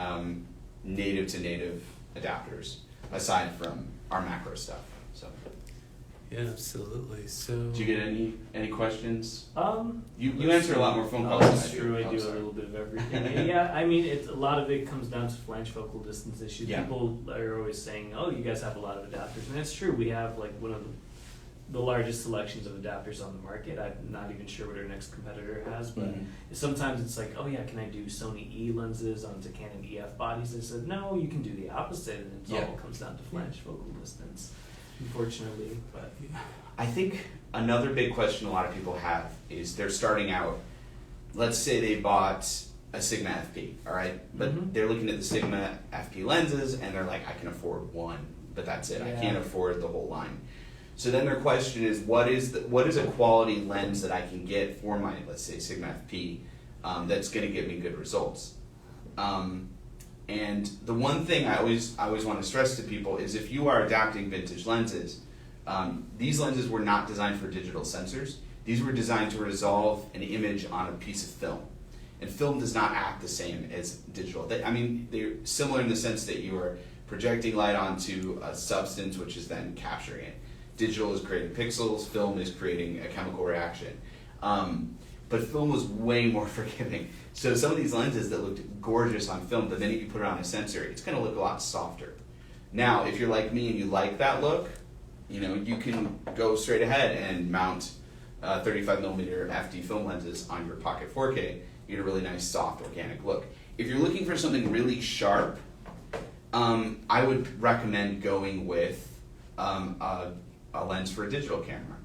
native to native adapters aside from our macro stuff. So, Yeah, absolutely. So do you get any questions? You let's answer a lot more phone see. calls than That's I true. do. I Oh, do a sorry. little bit of everything. Yeah, I mean, a lot of it comes down to flange focal distance issues. Yeah. People are always saying, "Oh, you guys have a lot of adapters," and it's true. We have like one of the largest selections of adapters on the market. I'm not even sure what our next competitor has, but Mhm. sometimes it's like, "Oh yeah, can I do Sony E lenses onto Canon EF bodies?" I said, "No, you can do the opposite," and it Yeah. all comes down to flange focal distance, unfortunately. But I think another big question a lot of people have is they're starting out, let's say they bought a Sigma FP, all right? But Mhm. they're looking at the Sigma FP lenses and they're like, I can afford one, but that's it. I Yeah. can't afford the whole line. So then their question is, what is a quality lens that I can get for my, let's say, Sigma FP that's going to give me good results? And the one thing I always want to stress to people is if you are adapting vintage lenses, these lenses were not designed for digital sensors. These were designed to resolve an image on a piece of film. And film does not act the same as digital. They're similar in the sense that you are projecting light onto a substance which is then capturing it. Digital is creating pixels, film is creating a chemical reaction. But film was way more forgiving. So some of these lenses that looked gorgeous on film, the minute you put it on a sensor, it's going to look a lot softer. Now, if you're like me and you like that look, you can go straight ahead and mount 35 millimeter FD film lenses on your Pocket 4K. You get a really nice, soft, organic look. If you're looking for something really sharp, I would recommend going with a lens for a digital camera,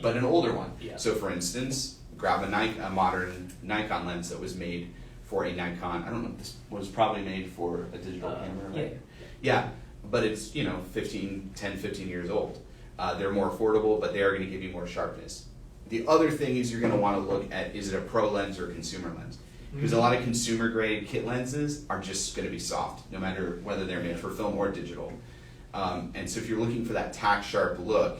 but an older one. Yeah. So, for instance, grab a modern Nikon lens that was made for a Nikon. I don't know if this was probably made for a digital camera, right? Yeah, but it's 10-15 years old. They're more affordable, but they are going to give you more sharpness. The other thing is you're going to want to look at, is it a pro lens or a consumer lens? Because a lot of consumer grade kit lenses are just going to be soft, no matter whether they're made for film or digital. And so if you're looking for that tack sharp look,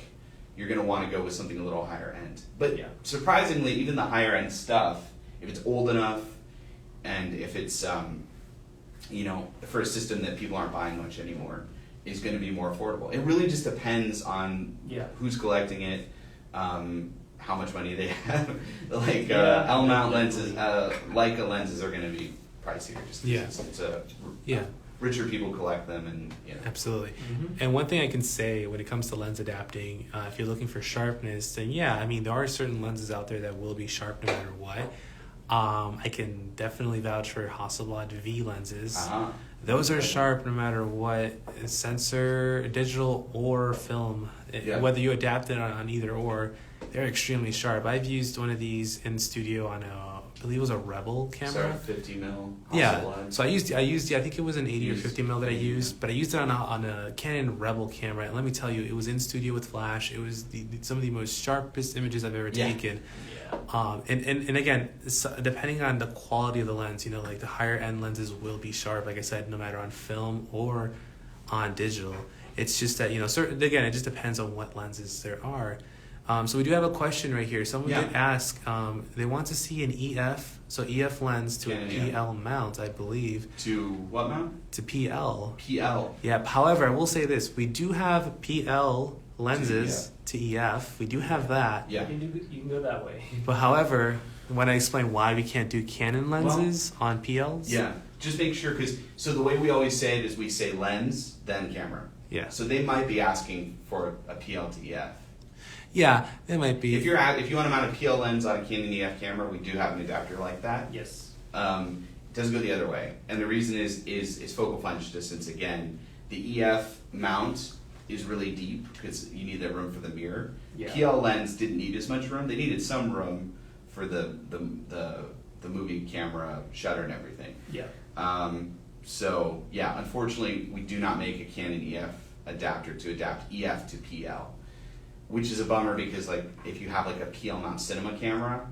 you're going to want to go with something a little higher end. But surprisingly, even the higher end stuff, if it's old enough and if it's for a system that people aren't buying much anymore, is going to be more affordable. It really just depends on who's collecting it, how much money they have. L-mount lenses, Leica lenses are going to be pricier. Just it's richer people collect them, and absolutely. Mm-hmm. And one thing I can say when it comes to lens adapting, if you're looking for sharpness, then there are certain lenses out there that will be sharp no matter what. I can definitely vouch for Hasselblad V lenses. Uh-huh. Those are sharp no matter what sensor, digital or film. Whether you adapt it on either or, they're extremely sharp. I've used one of these in the studio on I believe it was a Rebel camera. 50 mil. Yeah. So I used I think it was an 80 or 50 mil that I used, but I used it on a Canon Rebel camera. And let me tell you, it was in studio with flash. It was some of the most sharpest images I've ever taken. And again, depending on the quality of the lens, like the higher end lenses will be sharp, like I said, no matter on film or on digital. It's just that, again, it just depends on what lenses there are. So we do have a question right here. Someone did ask, they want to see an EF, so EF lens to a PL mount, I believe. To what mount? To PL. PL. Yeah, however, I will say this. We do have PL lenses to EF. We do have that. Yeah. You can go that way. But however, when I explain why we can't do Canon lenses on PLs. Yeah, just make sure, so the way we always say it is we say lens, then camera. Yeah. So they might be asking for a PL to EF. Yeah, it might be. If you want to mount a PL lens on a Canon EF camera, we do have an adapter like that. Yes. It doesn't go the other way, and the reason is focal plunge distance again. The EF mount is really deep because you need that room for the mirror. Yeah. PL lens didn't need as much room. They needed some room for the movie camera shutter and everything. Yeah. So unfortunately, we do not make a Canon EF adapter to adapt EF to PL, which is a bummer because if you have a PL mount cinema camera,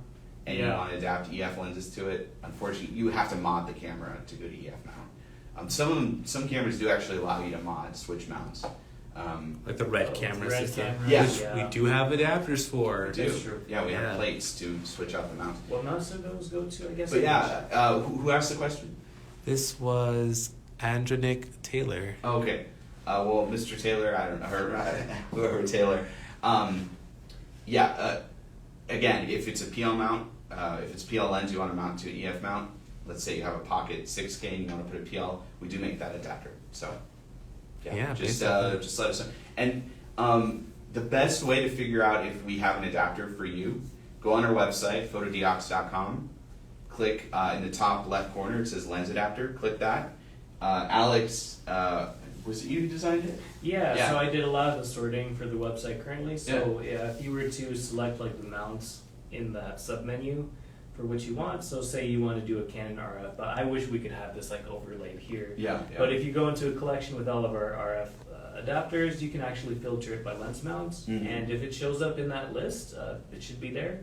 and you want to adapt EF lenses to it, unfortunately, you have to mod the camera to go to EF mount. Some cameras do actually allow you to mod switch mounts. Like the red camera red system. camera, Yeah. Which we do have adapters for. That's true. Yeah, we Yeah. have plates to switch out the mounts. What mounts do those go to? I guess. But who asked the question? This was Andronic Taylor. Oh, okay. Well, Mr. Taylor, I don't know, whoever Taylor. Again, if it's a PL mount, if it's PL lens, you want to mount to an EF mount. Let's say you have a Pocket 6K and you want to put a PL, we do make that adapter. So, Yeah, just basically. let us know. And the best way to figure out if we have an adapter for you, go on our website, Fotodiox.com. Click in the top left corner, it says lens adapter. Click that. Alex, was it you who designed it? Yeah, so I did a lot of the sorting for the website currently. So if you were to select like the mounts in that submenu for what you want, so say you want to do a Canon RF, but I wish we could have this like overlaid here. Yeah. But if you go into a collection with all of our RF adapters, you can actually filter it by lens mounts, and if it shows up in that list, it should be there.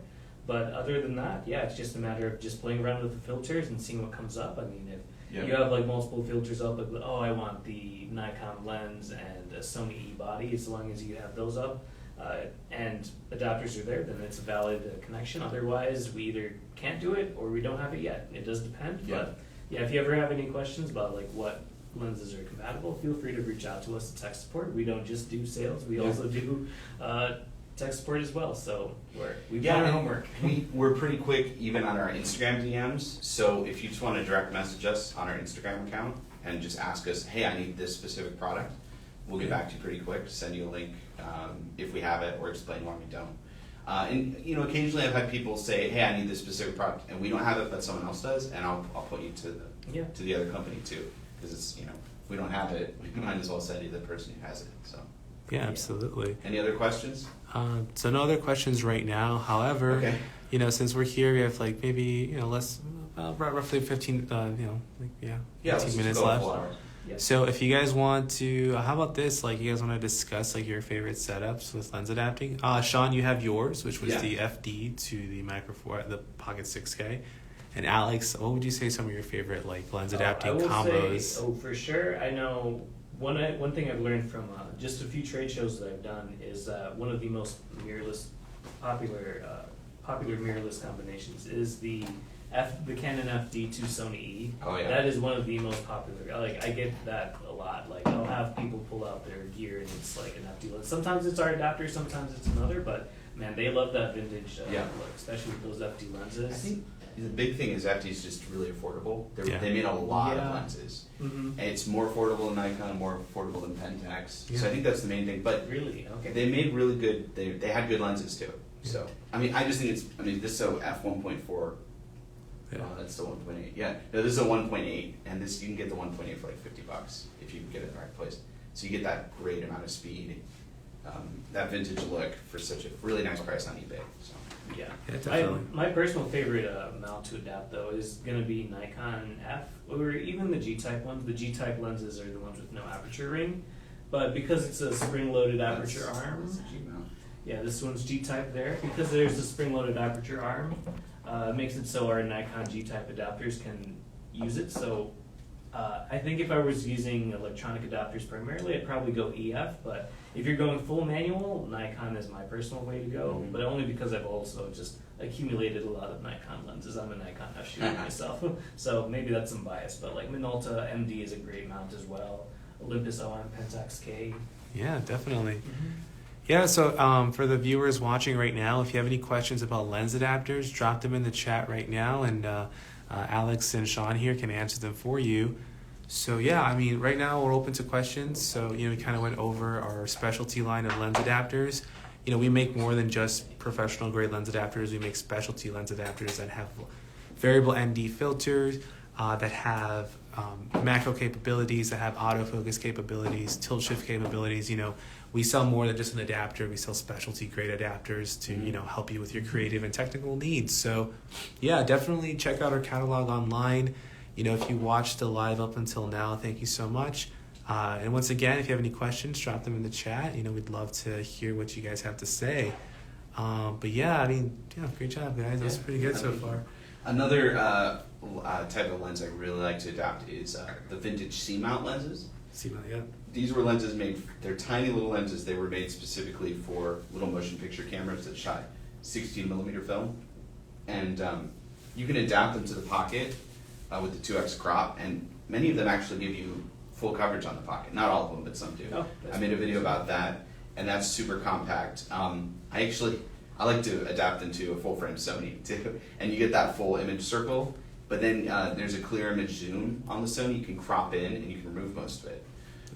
But other than that, yeah, it's just a matter of just playing around with the filters and seeing what comes up. I mean, if you have like multiple filters up, like, oh, I want the Nikon lens and a Sony E-body, as long as you have those up and adapters are there, then it's a valid connection. Otherwise, we either can't do it or we don't have it yet. It does depend. But yeah, if you ever have any questions about like what lenses are compatible, feel free to reach out to us at tech support. We don't just do sales, we also do tech support as well, so we've done our homework. We're pretty quick even on our Instagram DMs, so if you just want to direct message us on our Instagram account and just ask us, hey, I need this specific product, we'll get back to you pretty quick, send you a link if we have it, or explain why we don't. And occasionally I've had people say, hey, I need this specific product, and we don't have it, but someone else does, and I'll put you to the other company too, because it's, if we don't have it, we might as well send you the person who has it, so. Yeah, absolutely. Any other questions? So no other questions right now. However, since we're here, we have like maybe less, roughly 15, 15 minutes left. Yeah. So if you guys want to, how about this? Like, you guys want to discuss like your favorite setups with lens adapting? Sean, you have yours, which was the FD to the Micro Four, the Pocket 6K. And Alex, what would you say some of your favorite like lens adapting combos? For sure, I know. One thing I've learned from just a few trade shows that I've done is one of the most popular mirrorless combinations is the Canon FD to Sony E. Oh yeah. That is one of the most popular. Like I get that a lot. Like I'll have people pull out their gear and it's like an FD lens. Sometimes it's our adapter, sometimes it's another. But man, they love that vintage look, especially with those FD lenses. I think the big thing is FD is just really affordable. They made a lot of lenses. And it's more affordable than Nikon, more affordable than Pentax. So I think that's the main thing. But really, okay, they made really good. They had good lenses too. So I just think it's. This is a f1.4. That's the 1.8. Yeah, no, this is a 1.8, and this you can get the 1.8 for like $50 if you can get it in the right place. So you get that great amount of speed, that vintage look for such a really nice price on eBay. So. Yeah, definitely. My personal favorite mount to adapt though is going to be Nikon F or even the G-type ones. The G-type lenses are the ones with no aperture ring, but because it's a spring-loaded aperture arm, this one's G-type there. Because there's a spring-loaded aperture arm, it makes it so our Nikon G-type adapters can use it. So I think if I was using electronic adapters primarily, I'd probably go EF, but if you're going full manual, Nikon is my personal way to go, but only because I've also just accumulated a lot of Nikon lenses. I'm a Nikon F shooter myself, so maybe that's some bias, but like Minolta MD is a great mount as well. Olympus OM Pentax K. Yeah, definitely. Yeah, so for the viewers watching right now, if you have any questions about lens adapters, drop them in the chat right now, and Alex and Sean here can answer them for you. So yeah, right now we're open to questions. So we kind of went over our specialty line of lens adapters. We make more than just professional grade lens adapters. We make specialty lens adapters that have variable ND filters, that have macro capabilities, that have autofocus capabilities, tilt shift capabilities. We sell more than just an adapter. We sell specialty grade adapters to help you with your creative and technical needs. So yeah, definitely check out our catalog online. If you watched the live up until now, thank you so much. And once again, if you have any questions, drop them in the chat. We'd love to hear what you guys have to say. But yeah, I mean, yeah, great job, guys. That's pretty good so far. Another type of lens I really like to adapt is the vintage C-mount lenses. See about yeah. These were lenses made, they're tiny little lenses. They were made specifically for little motion picture cameras that shot 16 millimeter film. And you can adapt them to the pocket with the 2x crop, and many of them actually give you full coverage on the pocket. Not all of them, but some do. Oh, I made a video about that, and that's super compact. I like to adapt into a full frame Sony too, and you get that full image circle, but then there's a clear image zoom on the Sony. You can crop in and you can remove most of it.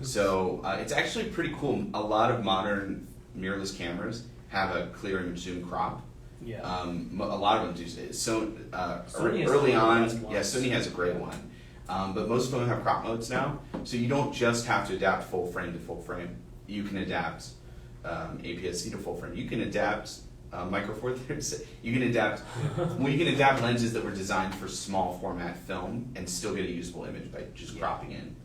So it's actually pretty cool. A lot of modern mirrorless cameras have a clear image zoom crop. Yeah. A lot of them do. So Sony has early on, one. yeah, Sony has a great one. But most of them have crop modes now, so you don't just have to adapt full frame to full frame. You can adapt APS-C to full frame. You can adapt micro four thirds. You can adapt. Well, you can adapt lenses that were designed for small format film and still get a usable image by just cropping in.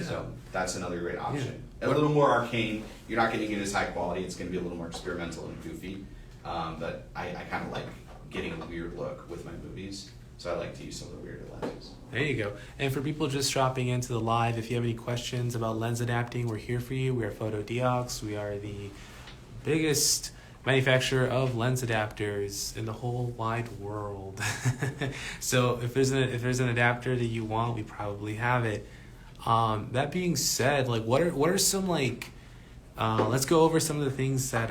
So that's another great option. A little more arcane. You're not going to get as high quality. It's going to be a little more experimental and goofy. But I kind of like getting a weird look with my movies. So I like to use some of the weirder lenses. There you go. And for people just dropping into the live, if you have any questions about lens adapting, we're here for you. We are Fotodiox. We are the biggest manufacturer of lens adapters in the whole wide world. So if there's an adapter that you want, we probably have it. That being said, like what are some like let's go over some of the things that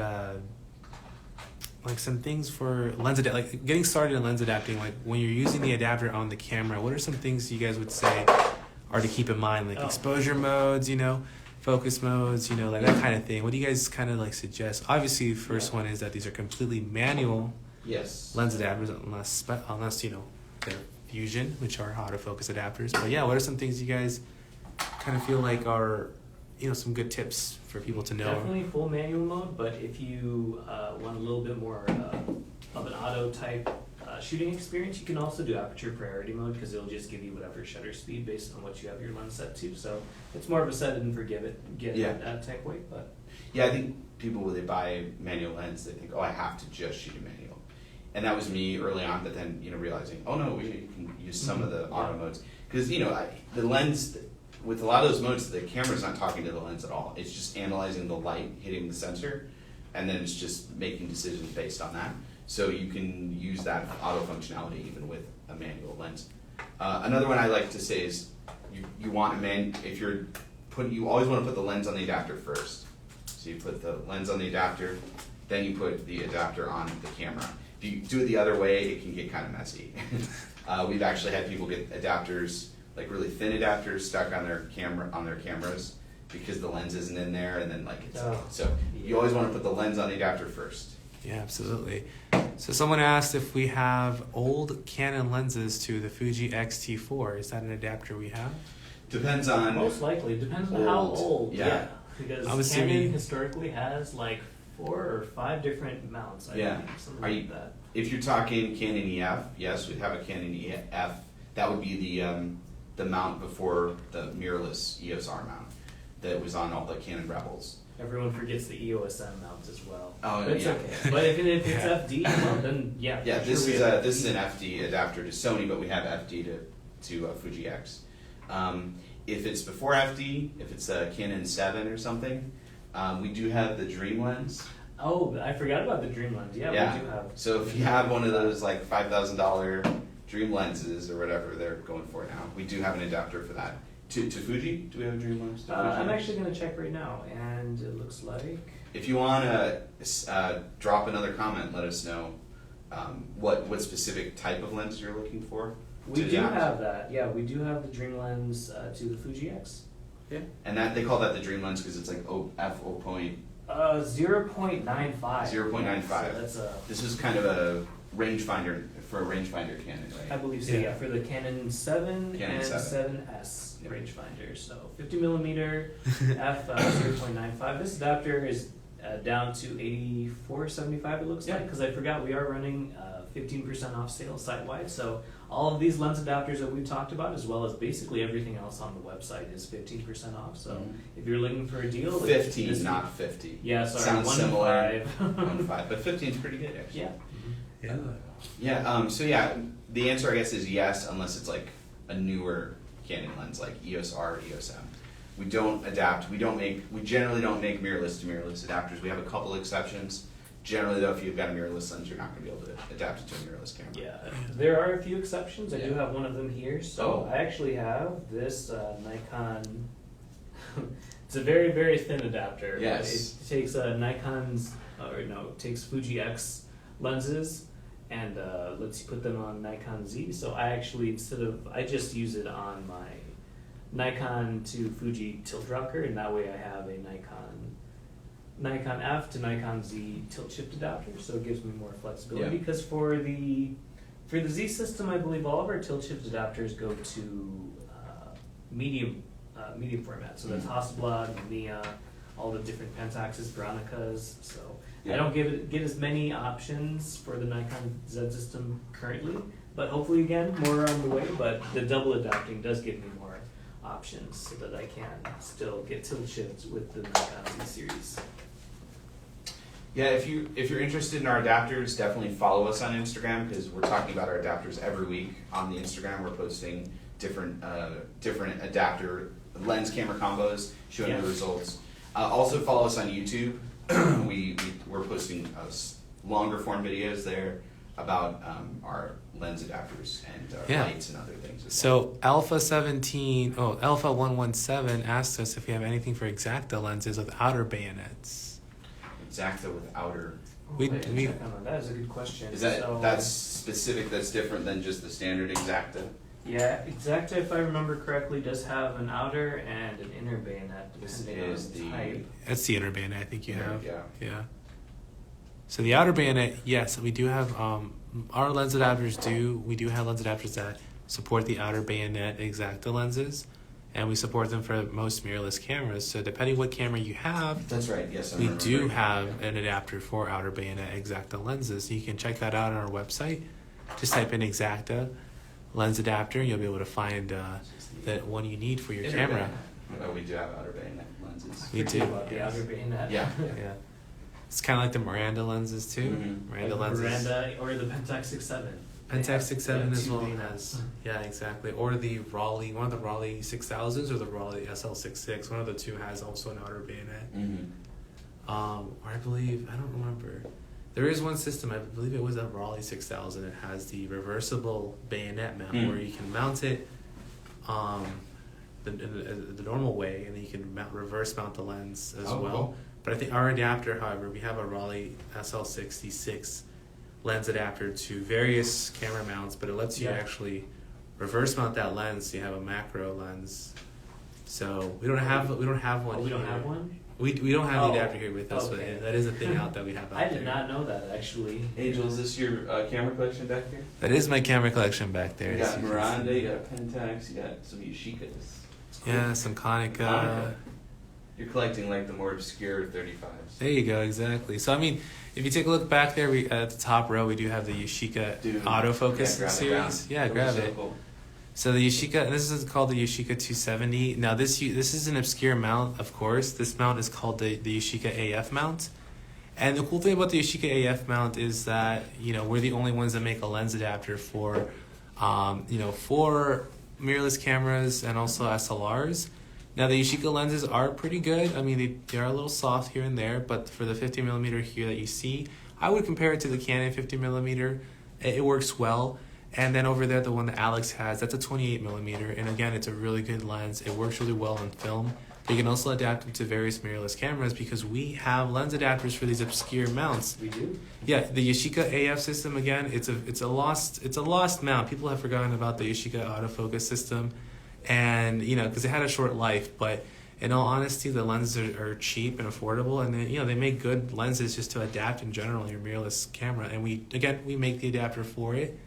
like some things for like getting started in lens adapting. Like when you're using the adapter on the camera, what are some things you guys would say are to keep in mind, like exposure modes, focus modes, like that kind of thing? What do you guys kind of like suggest? Obviously, the first one is that these are completely manual lens adapters, unless they're Fusion, which are autofocus adapters. But yeah, what are some things you guys kind of feel like are some good tips for people to know? Definitely full manual mode, but if you want a little bit more of an auto type shooting experience, you can also do aperture priority mode, because it'll just give you whatever shutter speed based on what you have your lens set to. So it's more of a set it and forgive it, get it type way. But yeah, I think people when they buy manual lens, they think, oh, I have to just shoot a manual, and that was me early on. But then realizing, oh no, we can use some of the auto modes, because the lens. With a lot of those modes, the camera's not talking to the lens at all. It's just analyzing the light hitting the sensor, and then it's just making decisions based on that. So you can use that auto functionality even with a manual lens. Another one I like to say is you want you always want to put the lens on the adapter first. So you put the lens on the adapter, then you put the adapter on the camera. If you do it the other way, it can get kind of messy. We've actually had people get adapters, like really thin adapters, stuck on their cameras because the lens isn't in there, and then so you always want to put the lens on the adapter first. Yeah, absolutely. So someone asked if we have old Canon lenses to the Fuji X-T4. Is that an adapter we have? Depends on. Most likely, depends on how old. Yeah. Because I'm assuming Canon historically has like 4 or 5 different mounts. I think, something like that. If you're talking Canon EF, yes, we have a Canon EF. That would be the mount before the mirrorless EOS R mount that was on all the Canon Rebels. Everyone forgets the EOS M mount as well. Oh, but it's okay. But if it's FD, well, then yeah. Yeah, this is an FD adapter to Sony, but we have FD to Fuji X. If it's before FD, if it's a Canon 7 or something, we do have the Dream lens. Oh, I forgot about the Dream lens. Yeah, we do have. So if you have one of those like $5,000 Dream lenses or whatever they're going for now, we do have an adapter for that. To Fuji? Do we have a Dream lens? I'm actually going to check right now, and it looks like... If you want to drop another comment, let us know what specific type of lens you're looking for. We do have that. Yeah, we do have the Dream lens to the Fuji X. Yeah. And that they call that the Dream lens because it's like f0. 0.95. 0.95. So that's this is kind of a rangefinder for a rangefinder Canon, right? I believe so. Yeah, for the Canon 7 and 7S rangefinder. So 50 millimeter f 0.95. This adapter is down to $84.75 it looks Yeah. like, because I forgot we are running 15% off sale site-wide. So all of these lens adapters that we've talked about, as well as basically everything else on the website, is 15% off. So Mhm. if you're looking for a deal, 15, this- not 50. Yeah, sorry, Sounds 1 similar. 5. 1.5, but 15 is pretty good actually. Yeah. Yeah. Yeah. So yeah, the answer I guess is yes, unless it's like a newer Canon lens like EOS R, or EOS M. We don't adapt. We generally don't make mirrorless to mirrorless adapters. We have a couple exceptions. Generally, though, if you've got a mirrorless lens, you're not going to be able to adapt it to a mirrorless camera. Yeah, there are a few exceptions. I do Yeah. have one of them here. So Oh. I actually have this Nikon. It's a very, very thin adapter. but Yes. It takes Nikon's, it takes Fuji X lenses and lets you put them on Nikon Z. So I actually, I just use it on my Nikon to Fuji tilt rocker, and that way I have a Nikon F to Nikon Z tilt shift adapter, so it gives me more flexibility. Yeah. Because for the Z system, I believe all of our tilt shift adapters go to medium format. So that's Hasselblad, Mamiya, all the different Pentaxes, Veronicas. So Yeah. I don't get as many options for the Nikon Z system currently, but hopefully again more on the way. But the double adapting does give me more options so that I can still get tilt shifts with the Nikon Z series. Yeah, if you're interested in our adapters, definitely follow us on Instagram because we're talking about our adapters every week on the Instagram. We're posting different adapter lens camera combos, showing Yeah. the results. Also follow us on YouTube. We're posting longer form videos there about our lens adapters and Yeah. lights and other things. As So Alpha 117 asks us if we have anything for Exacta lenses with outer bayonets. Exacta with outer. We- I didn't we- check on that. That is a good question. Is that So, that's specific? That's different than just the standard Exacta. yeah, Exacta, if I remember correctly, does have an outer and an inner bayonet This depending on is the the- type. That's the inner bayonet I think you have. Yeah. Yeah. So the outer bayonet, yes, we do have our lens adapters we do have lens adapters that support the outer bayonet Exacta lenses, and we support them for most mirrorless cameras. So depending what camera you have, That's right. Yes, we do have an adapter for outer bayonet Exacta lenses. You can check that out on our website. Just type in Exacta lens adapter, you'll be able to find the one you need for your camera. Oh, we do have outer bayonet lenses. We Forget do, about the yes. outer bayonet. Yeah. Yeah. It's kind of like the Miranda lenses too. Mhm. Miranda Like the lenses. Miranda or the Pentax 6.7. Pentax 6.7 as two well bayonets. has, yeah, exactly. Or the Raleigh, one of the Raleigh 6000s or the Raleigh SL66. One of the two has also an outer bayonet. Mm-hmm. Or I believe, I don't remember. There is one system, I believe it was a Raleigh 6000. It has the reversible bayonet mount Mm. where you can mount it the normal way, and then you can reverse mount the lens as Oh, well. cool. But I think our adapter, however, we have a Raleigh SL66 lens adapter to various camera mounts, but it lets you Yeah. actually reverse mount that lens. So you have a macro lens. So we don't have one. Oh, we don't here. have one? We don't have Oh, the adapter here with us, okay. but yeah, that is a thing out that we have out I there. did not know that actually. Angel, is this your camera collection back here? That is my camera collection back there. You as got you can Miranda, see. you got a Pentax, you got some Yashicas. Yeah, some Konica. Konica. You're collecting like the more obscure 35s. There you go, exactly. So I mean, if you take a look back there, we at the top row we do have the Yashica Dude, autofocus grab it series. down. Yeah, Those grab are so it. cool. So the Yashica, and this is called the Yashica 270. Now this is an obscure mount, of course. This mount is called the Yashica AF mount. And the cool thing about the Yashica AF mount is that, we're the only ones that make a lens adapter for mirrorless cameras and also SLRs. Now the Yashica lenses are pretty good. I mean, they are a little soft here and there, but for the 50mm here that you see, I would compare it to the Canon 50mm. It works well. And then over there, the one that Alex has, that's a 28mm. And again, it's a really good lens. It works really well on film. But you can also adapt it to various mirrorless cameras because we have lens adapters for these obscure mounts. We do? Yeah, the Yashica AF system, again, it's a lost mount. People have forgotten about the Yashica autofocus system. And, because it had a short life, but in all honesty, the lenses are cheap and affordable, and they make good lenses just to adapt in general in your mirrorless camera. And we make the adapter for it,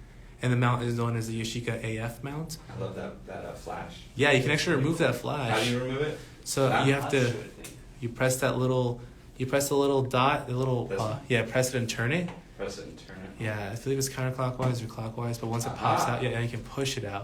and the mount is known as the Yashica AF mount. I love that flash. Yeah, you can actually remove that How flash. do you remove it? So Ah, you have That's to, true, I think. you press that little You press the little dot, the little This one? press it and turn it. Press it and turn it. Yeah, I believe it's counterclockwise or clockwise, but once it pops Aha. out, yeah, you can push it out.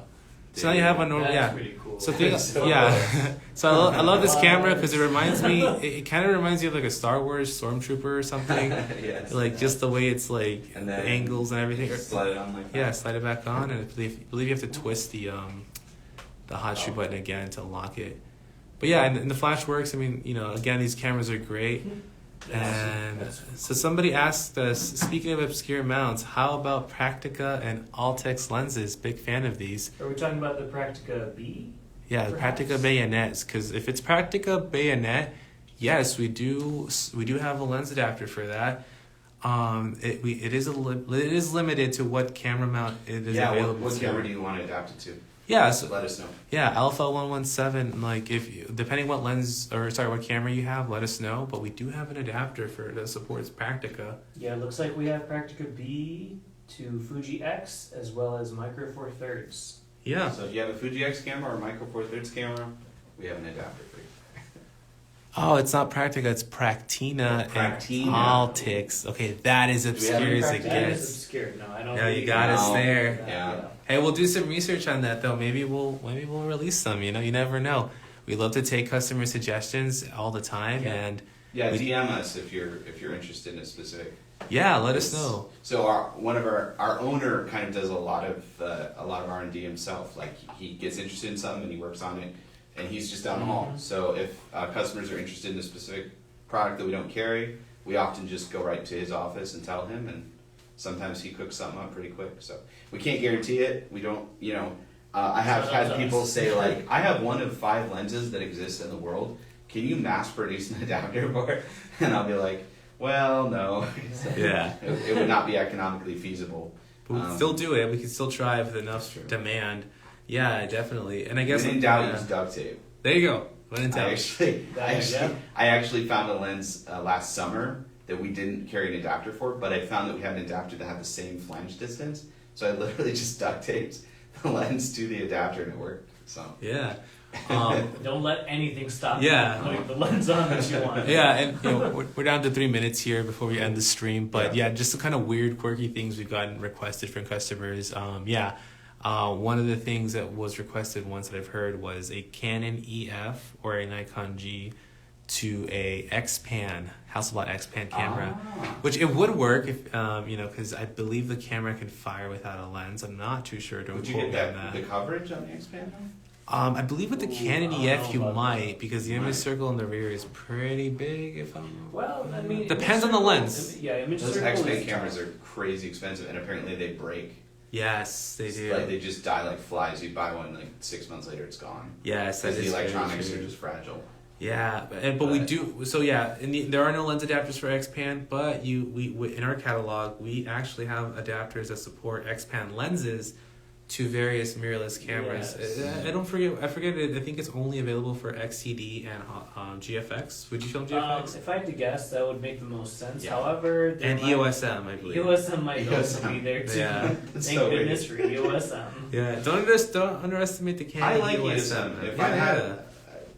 Dude, So now you have a normal, That's yeah. pretty cool. So So yeah. So I love this camera because it reminds me. It kind of reminds you of like a Star Wars stormtrooper or something. Yes. Like just the way it's like And the then angles and everything. Slide it on like that. Yeah, slide it back on, and I believe you have to twist the hot shoe button again to lock it. But yeah, and the flash works. I mean, again, these cameras are great. And so somebody asked us, speaking of obscure mounts, how about Praktica and Altex lenses? Big fan of these. Are we talking about the Praktica B? Yeah, the Perhaps. Praktica bayonets. Because if it's Praktica bayonet, yes, we do have a lens adapter for that. It is limited to what camera mount it is Yeah, available what to. camera do you want to adapt it to? Yeah, so Let us know. yeah, Alpha 117. Like depending what lens what camera you have, let us know. But we do have an adapter that supports Praktica. Yeah, it looks like we have Praktica B to Fuji X as well as Micro Four Thirds. Yeah. So if you have a Fuji X camera or a Micro Four Thirds camera, we have an adapter for you. Oh, it's not Praktica, it's Praktina Praktina. and Altex. Okay, that is we have obscure any as it That is gets. obscure. No, I don't. Yeah, you really got us know there. that, Yeah. Hey, we'll do some research on that though. Maybe we'll release some. You never know. We love to take customer suggestions all the time, Yeah. and Yeah, DM us if you're interested in a specific. yeah, let us know. So our owner kind of does a lot of R&D himself. Like he gets interested in something and he works on it, and he's just down the hall. So if customers are interested in a specific product that we don't carry, we often just go right to his office and tell him, and sometimes he cooks something up pretty quick. So we can't guarantee it. We don't, I have had people say like, I have one of 5 lenses that exist in the world. Can you mass produce an adapter for it? And I'll be like, well, no. Yeah. It would not be economically feasible. But we can still do it. We can still try with enough true. demand. Yeah, definitely. And I guess When in doubt, use duct tape. there you go. When in doubt. I actually found a lens last summer that we didn't carry an adapter for, but I found that we had an adapter that had the same flange distance. So I literally just duct taped the lens to the adapter and it worked. So Yeah. Don't let anything stop Yeah. you from putting the lens on that you want. Yeah, and we're down to 3 minutes here before we end the stream. But yeah, just the kind of weird, quirky things we've gotten requested from customers. One of the things that was requested once that I've heard was a Canon EF or a Nikon G to a X-Pan, Hasselblad X-Pan camera, which it would work if, because I believe the camera can fire without a lens. I'm not too sure. Don't would you quote get me on the coverage on the X-Pan? I believe with the Canon I don't EF you know about might, because the image Might. circle in the rear is pretty big. If I'm Well, I mean, Depends on the lens. Yeah, image Those circle X-Pan is cameras tough. are crazy expensive, and apparently they break. yes, they do. Like they just die like flies. You buy one, like 6 months later, it's gone. Yes, that Because is the very electronics true. are just fragile. Yeah, but we do. So yeah, there are no lens adapters for X-Pan, but we in our catalog we actually have adapters that support X-Pan lenses to various mirrorless cameras. Yes. I forget it. I think it's only available for XCD and GFX. Would you film GFX? If I had to guess, that would make the most sense. Yeah. However, there And might- EOSM, I believe. EOSM might also EOSM. be there too. Yeah. It's Thank so goodness for EOSM. Yeah, don't underestimate the Canon I like EOSM. EOSM. If Yeah. I had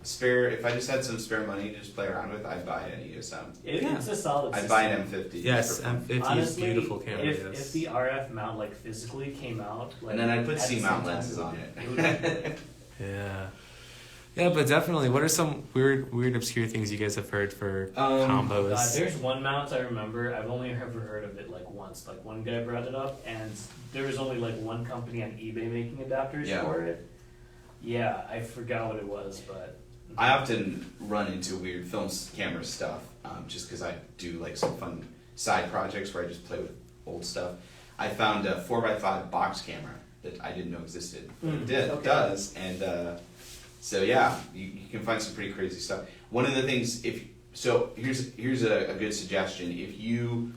if I just had some spare money to just play around with, I'd buy an EOSM. It's a solid I'd system. buy an M50. Yes, for fun. M50 is Honestly, beautiful camera. if Yes. the RF mount like physically came out, like, And then I'd put at the C-mount same time, lenses on would be great. Yeah. Yeah, but definitely. What are some weird, obscure things you guys have heard for combos? God, there's one mount I remember. I've only ever heard of it like once. Like one guy brought it up, and there was only like one company on eBay making adapters Yeah. for it. Yeah, I forgot what it was, but I often run into weird film camera stuff just because I do like some fun side projects where I just play with old stuff. I found a 4x5 box camera that I didn't know existed, but it did. Okay. It does, and so yeah, you can find some pretty crazy stuff. One of the things, here's a good suggestion. If you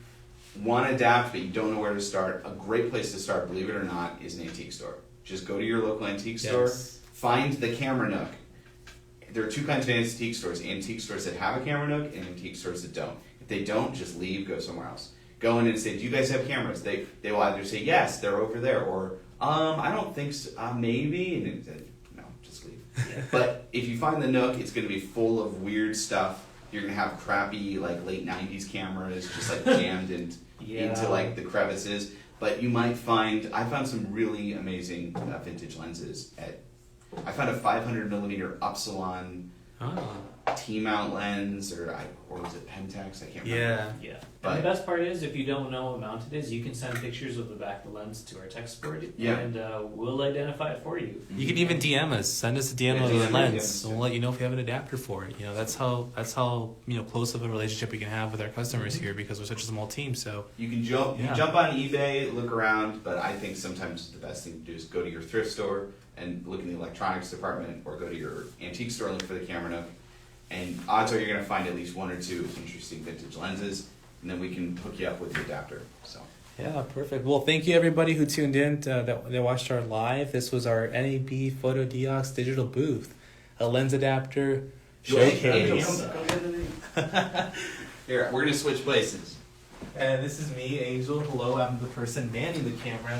want to adapt but you don't know where to start, a great place to start, believe it or not, is an antique store. Just go to your local antique store, Yes. find the camera nook. There are 2 kinds of antique stores that have a camera nook and antique stores that don't. If they don't, just leave, go somewhere else. Go in and say, do you guys have cameras? They will either say, yes, they're over there, or I don't think so, maybe, and then no, just leave. But if you find the nook, it's going to be full of weird stuff, You're gonna have crappy like late '90s cameras just like jammed into like the crevices. But you might find I found some really amazing vintage lenses I found a 500mm Upsilon T-mount lens, or was it Pentax? I can't remember. Yeah. But And the best part is, if you don't know what mount it is, you can send pictures of the back of the lens to our tech support, and we'll identify it for you. You can even DM us. Send us a DM of the DM lens, us, and we'll let you know if you have an adapter for it. You know, that's how close of a relationship we can have with our customers here, because we're such a small team. So you can jump on eBay, look around, but I think sometimes the best thing to do is go to your thrift store and look in the electronics department, or go to your antique store and look for the camera nook. And odds are you're going to find at least one or two interesting vintage lenses, and then we can hook you up with the adapter. So. yeah, perfect. Well, thank you everybody who tuned in that watched our live. This was our NAB Fotodiox digital booth, a lens adapter showcase. Here, we're going to switch places. And this is me, Angel. Hello, I'm the person manning the camera.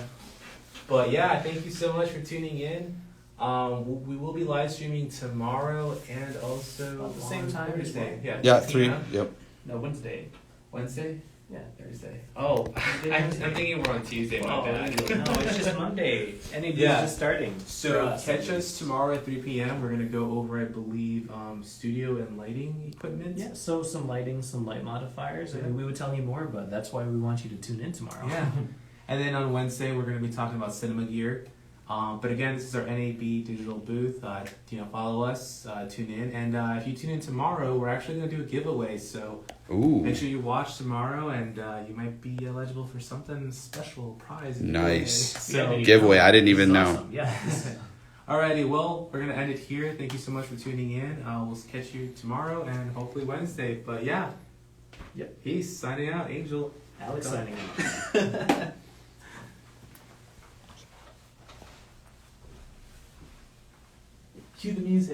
But yeah, thank you so much for tuning in. We will be live streaming tomorrow and also At the same on time as Thursday. well. Yeah, 3 3. p.m. Yep. No, Wednesday. Wednesday? Yeah. Thursday. Oh, I'm thinking we're on Tuesday. My bad. No, it's just Monday. NAB is Yeah. just starting. So catch us tomorrow at 3 p.m. We're gonna go over, I believe, studio and lighting equipment. Yeah, so some lighting, some light modifiers. I mean, we would tell you more, but that's why we want you to tune in tomorrow. Yeah. And then on Wednesday we're gonna be talking about cinema gear. But again, this is our NAB digital booth. Follow us, tune in, and if you tune in tomorrow, we're actually gonna do a giveaway. So Ooh. make sure you watch tomorrow, and you might be eligible for something special, prize. Nice. So, Giveaway. I didn't even know. Awesome. Yeah. alrighty, well, we're gonna end it here. Thank you so much for tuning in. We'll catch you tomorrow and hopefully Wednesday. But yeah, Yep. peace. Signing out, Angel. Alex signing out. Cue the music.